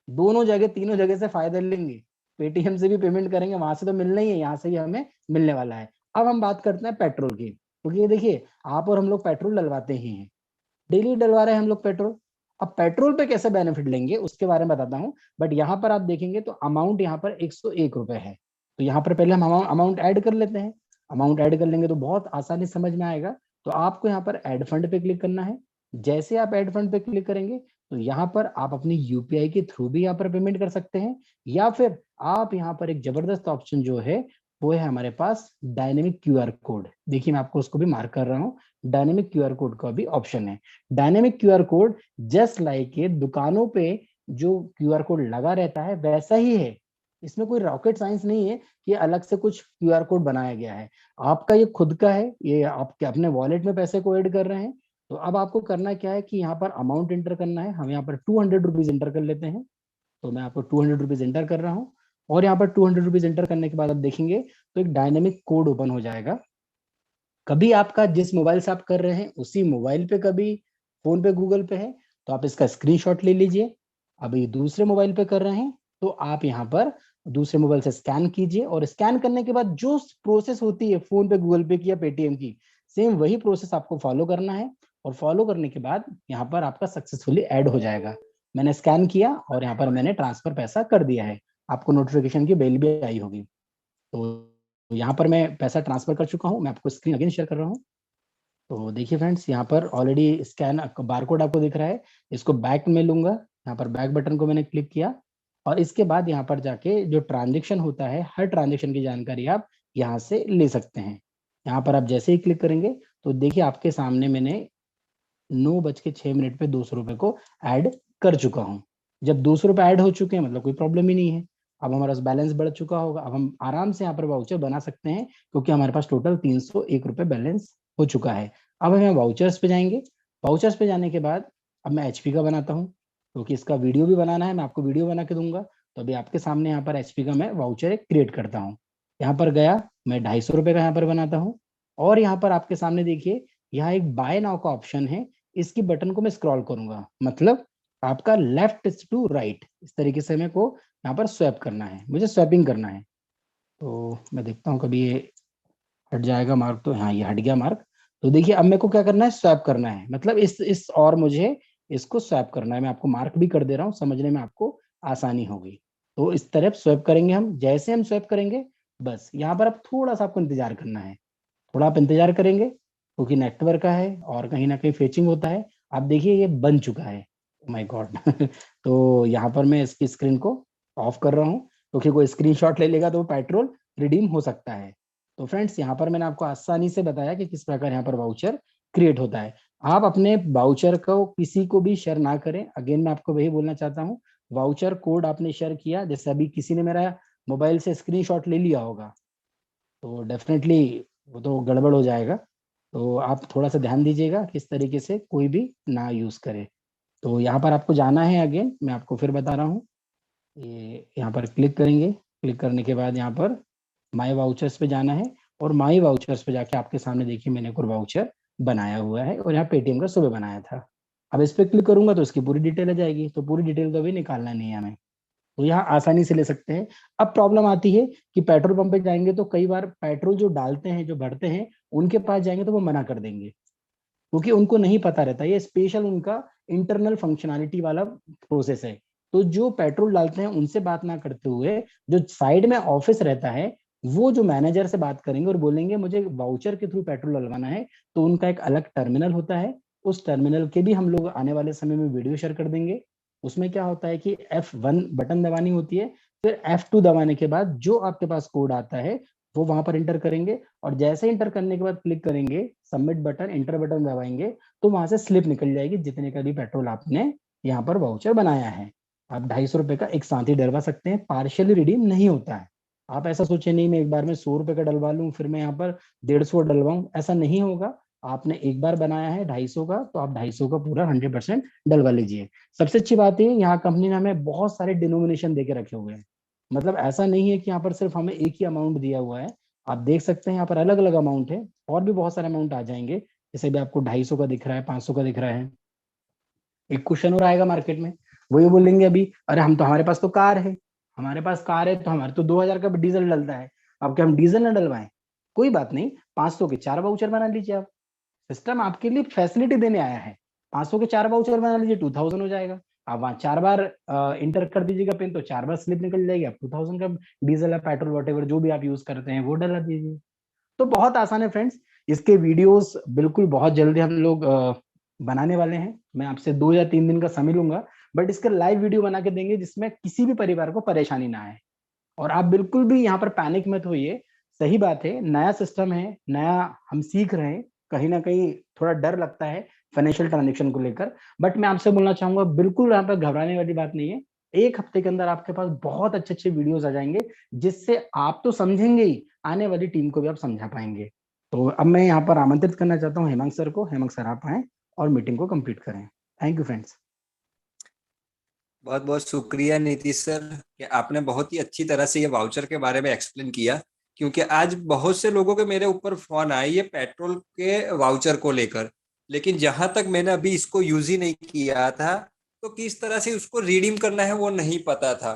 दोनों जगह तीनों जगह से फायदा लेंगे। पेटीएम से भी पेमेंट करेंगे, वहां से तो मिलना ही है, यहाँ से भी हमें मिलने वाला है। अब हम बात करते हैं पेट्रोल की, क्योंकि ये देखिए आप और हम लोग पेट्रोल डलवाते ही हैं, डेली डलवा रहे हैं हम लोग पेट्रोल। अब पेट्रोल पे कैसे बेनिफिट लेंगे उसके बारे में बताता हूँ, बट यहाँ पर आप देखेंगे तो अमाउंट यहाँ पर 101 रुपए है। तो यहाँ पर पहले हम अमाउंट ऐड कर लेते हैं। अमाउंट ऐड कर लेंगे तो बहुत आसानी समझ में आएगा। तो आपको यहाँ पर ऐड फंड पे क्लिक करना है। जैसे आप ऐड फंड पे क्लिक करेंगे तो यहाँ पर आप अपनी यूपीआई के थ्रू भी यहाँ पर पेमेंट कर सकते हैं, या फिर आप यहाँ पर एक जबरदस्त ऑप्शन जो है वो है हमारे पास डायनेमिक क्यूआर कोड। देखिए मैं आपको उसको भी मार्क कर रहा हूँ, डायनेमिक क्यूआर कोड का भी ऑप्शन है। Dynamic QR code just like ये दुकानों पे जो क्यूआर कोड लगा रहता है वैसा ही है, इसमें कोई रॉकेट साइंस नहीं है कि अलग से कुछ क्यूआर कोड बनाया गया है। आपका ये खुद का है, ये आप अपने वॉलेट में पैसे को ऐड कर रहे हैं। तो अब आपको करना क्या है कि यहाँ पर अमाउंट एंटर करना है, हम यहाँ पर 200 रुपीज एंटर कर लेते हैं। तो मैं आपको 200 रुपीज एंटर कर रहा हूँ और यहाँ पर 200 रुपीज एंटर करने के बाद आप देखेंगे तो एक डायनेमिक कोड ओपन हो जाएगा। कभी आपका जिस मोबाइल से आप कर रहे हैं उसी मोबाइल पे, कभी फोन पे, गूगल पे है तो आप इसका स्क्रीनशॉट ले लीजिए। अभी दूसरे मोबाइल पे कर रहे हैं तो आप यहाँ पर दूसरे मोबाइल से स्कैन कीजिए और स्कैन करने के बाद जो प्रोसेस होती है फोन पे, गूगल पे की या पेटीएम की, सेम वही प्रोसेस आपको फॉलो करना है। और फॉलो करने के बाद यहाँ पर आपका सक्सेसफुली ऐड हो जाएगा। मैंने स्कैन किया और यहाँ पर मैंने ट्रांसफर पैसा कर दिया है, आपको नोटिफिकेशन की बेल भी आई होगी। तो यहाँ पर मैं पैसा ट्रांसफर कर चुका हूँ, मैं आपको स्क्रीन अगेन शेयर कर रहा हूँ। तो देखिए फ्रेंड्स, यहाँ पर ऑलरेडी स्कैन बारकोड आपको दिख रहा है, इसको बैक में लूंगा, यहाँ पर बैक बटन को मैंने क्लिक किया और इसके बाद यहाँ पर जाके जो ट्रांजेक्शन होता है, हर ट्रांजेक्शन की जानकारी आप यहाँ से ले सकते हैं। यहाँ पर आप जैसे ही क्लिक करेंगे तो देखिए आपके सामने मैंने 9:06 पे 200 रुपए को ऐड कर चुका हूँ। जब 200 रुपए ऐड हो चुके हैं मतलब कोई प्रॉब्लम ही नहीं है, अब हमारा बैलेंस बढ़ चुका होगा। अब हम आराम से यहाँ पर वाउचर बना सकते हैं क्योंकि हमारे पास टोटल 301 रुपए बैलेंस हो चुका है। अब हमें वाउचर्स पे जाएंगे। वाउचर्स पे जाने के बाद अब मैं एचपी का बनाता हूँ क्योंकि इसका वीडियो भी बनाना है, मैं आपको वीडियो बना के दूंगा। तो अभी आपके सामने यहाँ पर एचपी का मैं वाउचर एक क्रिएट करता हूँ। यहाँ पर गया, मैं 250 रुपए का यहाँ पर बनाता हूँ और यहाँ पर आपके सामने देखिए यहाँ एक बाय नाउ का ऑप्शन है, इसकी बटन को मैं स्क्रॉल करूंगा, मतलब आपका लेफ्ट टू राइट, इस तरीके से मेरे को यहाँ पर स्वैप करना है, मुझे स्वैपिंग करना है। तो मैं देखता हूँ कभी ये हट जाएगा मार्क, तो हाँ ये हट गया मार्क। तो देखिए अब मेरे को क्या करना है, स्वैप करना है, मतलब इस और मुझे इसको स्वैप करना है। मैं आपको मार्क भी कर दे रहा हूँ, समझने में आपको आसानी होगी। तो इस तरफ स्वैप करेंगे हम, जैसे हम स्वैप करेंगे बस यहाँ पर अब थोड़ा सा आपको इंतजार करना है, थोड़ा आप इंतजार करेंगे क्योंकि नेटवर्क का है और कहीं ना कहीं फेचिंग होता है। आप देखिए ये बन चुका है, माय गॉड तो यहाँ पर मैं इसकी स्क्रीन को ऑफ कर रहा हूँ, क्योंकि कोई स्क्रीनशॉट ले लेगा तो वो पेट्रोल रिडीम हो सकता है। तो फ्रेंड्स, यहाँ पर मैंने आपको आसानी से बताया कि किस प्रकार यहाँ पर वाउचर क्रिएट होता है। आप अपने वाउचर को किसी को भी शेयर ना करें। अगेन मैं आपको वही बोलना चाहता हूँ, वाउचर कोड आपने शेयर किया, जैसे अभी किसी ने मेरा मोबाइल से स्क्रीनशॉट ले लिया होगा, तो डेफिनेटली वो तो गड़बड़ हो जाएगा। तो आप थोड़ा सा ध्यान दीजिएगा किस तरीके से कोई भी ना यूज करे। तो यहाँ पर आपको जाना है, अगेन मैं आपको फिर बता रहा हूँ, ये यहाँ पर क्लिक करेंगे। क्लिक करने के बाद यहाँ पर माई वाउचर्स पे जाना है, और माई वाउचर्स पे जाके आपके सामने देखिए मैंने एक और वाउचर बनाया हुआ है, और यहाँ पेटीएम का सुबह बनाया था। अब इस पर क्लिक करूंगा तो इसकी पूरी डिटेल आ जाएगी, तो पूरी डिटेल तो अभी निकालना नहीं है हमें, तो यहाँ आसानी से ले सकते हैं। अब प्रॉब्लम आती है कि पेट्रोल पंप पे जाएंगे तो कई बार पेट्रोल जो डालते हैं, जो भरते हैं, उनके पास जाएंगे तो वो मना कर देंगे, क्योंकि उनको नहीं पता रहता, ये स्पेशल उनका इंटरनल फंक्शनैलिटी वाला प्रोसेस है। तो जो पेट्रोल डालते हैं उनसे बात ना करते हुए, जो साइड में ऑफिस रहता है, वो जो मैनेजर से बात करेंगे और बोलेंगे मुझे वाउचर के थ्रू पेट्रोल डलवाना है, तो उनका एक अलग टर्मिनल होता है। उस टर्मिनल के भी हम लोग आने वाले समय में वीडियो शेयर कर देंगे। उसमें क्या होता है कि F1 बटन दबानी होती है, फिर F2 दबाने के बाद जो आपके पास कोड आता है वो वहां पर इंटर करेंगे, और जैसे इंटर करने के बाद क्लिक करेंगे सबमिट बटन, इंटर बटन दबाएंगे, तो वहां से स्लिप निकल जाएगी जितने का भी पेट्रोल आपने यहाँ पर वाउचर बनाया है। आप 250 रुपए का एक साथ ही डलवा सकते हैं, पार्शियली रिडीम नहीं होता है। आप ऐसा सोचे नहीं मैं एक बार में 100 रुपए का डलवा लूं फिर मैं यहाँ पर 150 डलवाऊं, ऐसा नहीं होगा। आपने एक बार बनाया है 250 का, तो आप 250 का पूरा 100% डलवा लीजिए। सबसे अच्छी बात है यहाँ कंपनी ने हमें बहुत सारे डिनोमिनेशन दे के रखे हुए हैं, मतलब ऐसा नहीं है कि यहाँ पर सिर्फ हमें एक ही अमाउंट दिया हुआ है। आप देख सकते हैं यहाँ पर अलग अलग अमाउंट है, और भी बहुत सारे अमाउंट आ जाएंगे। जैसे भी आपको 250 का दिख रहा है, 500 का दिख रहा है। एक क्वेश्चन और आएगा मार्केट में, वो ये बोलेंगे अभी अरे हम तो, हमारे पास तो कार है, हमारे पास कार है तो हमारे तो 2000 का डीजल डलता है, अब क्या हम डीजल ना डलवाएं? कोई बात नहीं, 500 के 4 वाउचर बना लीजिए आप। सिस्टम आपके लिए फैसिलिटी देने आया है। 500 के 4 वाउचर बना लीजिए, 2000 हो जाएगा। आप वहां 4 बार इंटर कर दीजिएगा पिन, तो 4 बार स्लिप निकल जाएगी, आप 2000 का डीजल या पेट्रोल वट जो भी आप यूज करते हैं वो डला दीजिए। तो बहुत आसान है फ्रेंड्स। इसके वीडियोस बिल्कुल बहुत जल्दी हम लोग बनाने वाले हैं। मैं आपसे 2 या 3 दिन का समय लूंगा, बट इसका लाइव वीडियो बना के देंगे जिसमें किसी भी परिवार को परेशानी ना आए। और आप बिल्कुल भी यहाँ पर पैनिक मत होइए। सही बात है, नया सिस्टम है, नया हम सीख रहे हैं, कहीं ना कहीं थोड़ा डर लगता है फाइनेंशियल ट्रांजेक्शन को लेकर। बट मैं आपसे बोलना चाहूंगा बिल्कुल यहाँ पर घबराने वाली बात नहीं है। 1 हफ्ते के अंदर आपके पास बहुत अच्छे अच्छे वीडियोस आ जाएंगे, जिससे आप तो समझेंगे ही, आने वाली टीम को भी आप समझा पाएंगे। तो अब मैं यहाँ पर आमंत्रित करना चाहता हूँ हेमंत सर को। हेमंत सर आप आए और मीटिंग को कंप्लीट करें। Thank you friends. बहुत बहुत शुक्रिया नीतीश सर कि आपने बहुत ही अच्छी तरह से ये वाउचर के बारे में एक्सप्लेन किया। क्योंकि आज बहुत से लोगों के मेरे ऊपर फोन आए ये पेट्रोल के वाउचर को लेकर, लेकिन जहां तक मैंने अभी इसको यूज ही नहीं किया था, तो किस तरह से उसको रिडीम करना है वो नहीं पता था।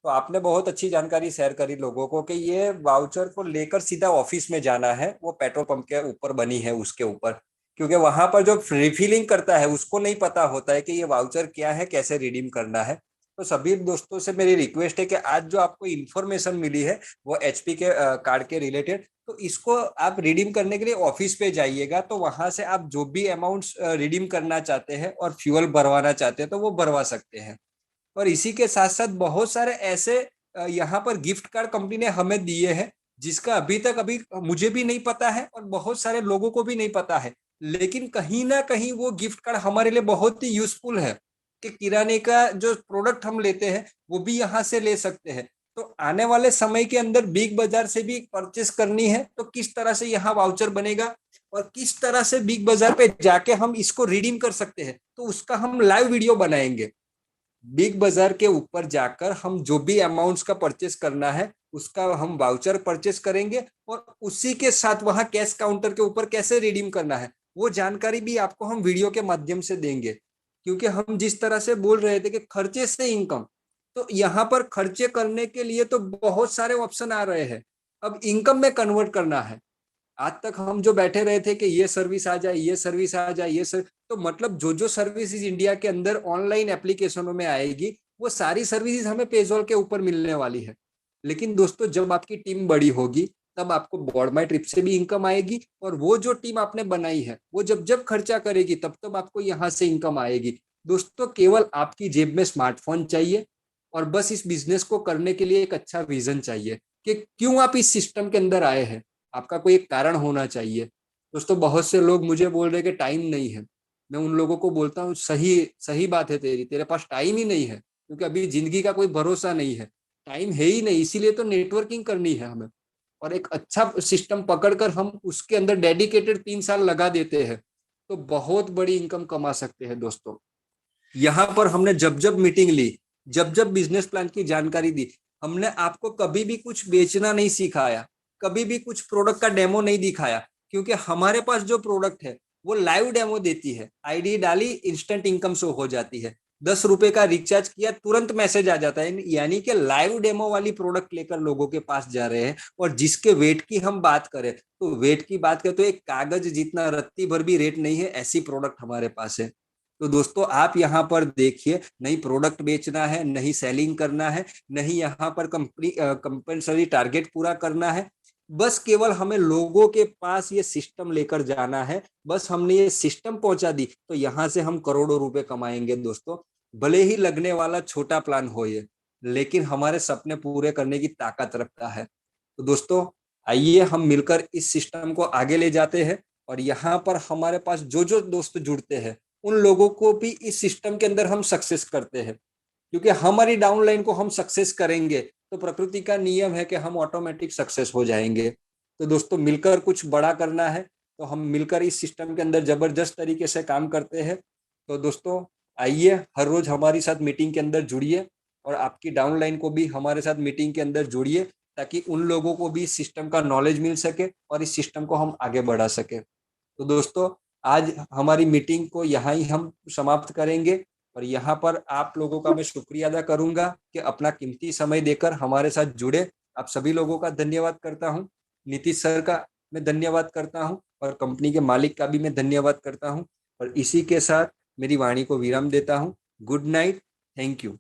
तो आपने बहुत अच्छी जानकारी शेयर करी लोगों को कि ये वाउचर को लेकर सीधा ऑफिस में जाना है, वो पेट्रोल पंप के ऊपर बनी है उसके ऊपर। क्योंकि वहां पर जो रिफिलिंग करता है उसको नहीं पता होता है कि ये वाउचर क्या है, कैसे रिडीम करना है। तो सभी दोस्तों से मेरी रिक्वेस्ट है कि आज जो आपको इन्फॉर्मेशन मिली है वो एचपी के कार्ड के रिलेटेड, तो इसको आप रिडीम करने के लिए ऑफिस पे जाइएगा, तो वहां से आप जो भी अमाउंट्स रिडीम करना चाहते हैं और फ्यूल भरवाना चाहते हैं तो वो भरवा सकते हैं। और इसी के साथ साथ बहुत सारे ऐसे यहाँ पर गिफ्ट कार्ड कंपनी ने हमें दिए हैं जिसका अभी मुझे भी नहीं पता है और बहुत सारे लोगों को भी नहीं पता है। लेकिन कहीं ना कहीं वो गिफ्ट कार्ड हमारे लिए बहुत ही यूजफुल है कि किराने का जो प्रोडक्ट हम लेते हैं वो भी यहाँ से ले सकते हैं। तो आने वाले समय के अंदर बिग बाजार से भी परचेस करनी है तो किस तरह से यहाँ वाउचर बनेगा और किस तरह से बिग बाजार पे जाके हम इसको रिडीम कर सकते हैं, तो उसका हम लाइव वीडियो बनाएंगे। बिग बाजार के ऊपर जाकर हम जो भी अमाउंट्स का परचेस करना है उसका हम वाउचर परचेस करेंगे, और उसी के साथ वहां कैश काउंटर के ऊपर कैसे रिडीम करना है वो जानकारी भी आपको हम वीडियो के माध्यम से देंगे। क्योंकि हम जिस तरह से बोल रहे थे कि खर्चे से इनकम, तो यहाँ पर खर्चे करने के लिए तो बहुत सारे ऑप्शन आ रहे हैं, अब इनकम में कन्वर्ट करना है। आज तक हम जो बैठे रहे थे कि ये सर्विस आ जाए, ये सर्विस आ जाए, तो मतलब जो जो सर्विसेज इंडिया के अंदर ऑनलाइन एप्लीकेशनों में आएगी वो सारी सर्विसेज हमें पेजॉल के ऊपर मिलने वाली है। लेकिन दोस्तों जब आपकी टीम बड़ी होगी तब आपको बोर्ड माई ट्रिप से भी इनकम आएगी, और वो जो टीम आपने बनाई है वो जब जब खर्चा करेगी तब तब आपको यहाँ से इनकम आएगी। दोस्तों केवल आपकी जेब में स्मार्टफोन चाहिए और बस इस बिजनेस को करने के लिए एक अच्छा विजन चाहिए कि क्यों आप इस सिस्टम के अंदर आए हैं। आपका कोई एक कारण होना चाहिए। दोस्तों बहुत से लोग मुझे बोल रहे कि टाइम नहीं है। मैं उन लोगों को बोलता हूँ सही सही बात है तेरे पास टाइम ही नहीं है, क्योंकि अभी जिंदगी का कोई भरोसा नहीं है। टाइम है ही नहीं, इसीलिए तो नेटवर्किंग करनी है हमें। और एक अच्छा सिस्टम पकड़कर हम उसके अंदर डेडिकेटेड 3 साल लगा देते हैं तो बहुत बड़ी इनकम कमा सकते हैं। दोस्तों यहाँ पर हमने जब जब मीटिंग ली, जब जब बिजनेस प्लान की जानकारी दी, हमने आपको कभी भी कुछ बेचना नहीं सिखाया, कभी भी कुछ प्रोडक्ट का डेमो नहीं दिखाया, क्योंकि हमारे पास जो प्रोडक्ट है वो लाइव डेमो देती है। आईडी डाली, इंस्टेंट इनकम शो हो जाती है। 10 रुपए का रिचार्ज किया, तुरंत मैसेज आ जाता है। यानी कि लाइव डेमो वाली प्रोडक्ट लेकर लोगों के पास जा रहे हैं। और जिसके वेट की हम बात करें तो वेट की बात करें तो एक कागज जितना रत्ती भर भी रेट नहीं है, ऐसी प्रोडक्ट हमारे पास है। तो दोस्तों आप यहाँ पर देखिए, नहीं प्रोडक्ट बेचना है, नहीं सेलिंग करना है, नहीं यहाँ पर कंपल्सरी टारगेट पूरा करना है। बस केवल हमें लोगों के पास ये सिस्टम लेकर जाना है। बस हमने ये सिस्टम पहुंचा दी तो यहाँ से हम करोड़ों रुपए कमाएंगे। दोस्तों भले ही लगने वाला छोटा प्लान हो ये, लेकिन हमारे सपने पूरे करने की ताकत रखता है। तो दोस्तों आइए हम मिलकर इस सिस्टम को आगे ले जाते हैं। और यहाँ पर हमारे पास जो जो दोस्त जुड़ते हैं उन लोगों को भी इस सिस्टम के अंदर हम सक्सेस करते हैं, क्योंकि हमारी डाउनलाइन को हम सक्सेस करेंगे तो प्रकृति का नियम है कि हम ऑटोमेटिक सक्सेस हो जाएंगे। तो दोस्तों मिलकर कुछ बड़ा करना है तो हम मिलकर इस सिस्टम के अंदर जबरदस्त तरीके से काम करते हैं। तो दोस्तों आइए हर रोज हमारी साथ मीटिंग के अंदर जुड़िए और आपकी डाउनलाइन को भी हमारे साथ मीटिंग के अंदर जोड़िए, ताकि उन लोगों को भी इस सिस्टम का नॉलेज मिल सके और इस सिस्टम को हम आगे बढ़ा सके। तो दोस्तों आज हमारी मीटिंग को यहाँ ही हम समाप्त करेंगे। और यहाँ पर आप लोगों का मैं शुक्रिया अदा करूंगा कि अपना कीमती समय देकर हमारे साथ जुड़े। आप सभी लोगों का धन्यवाद करता हूँ। नीतीश सर का मैं धन्यवाद करता हूँ और कंपनी के मालिक का भी मैं धन्यवाद करता हूँ। और इसी के साथ मेरी वाणी को विराम देता हूँ। Good night, thank you.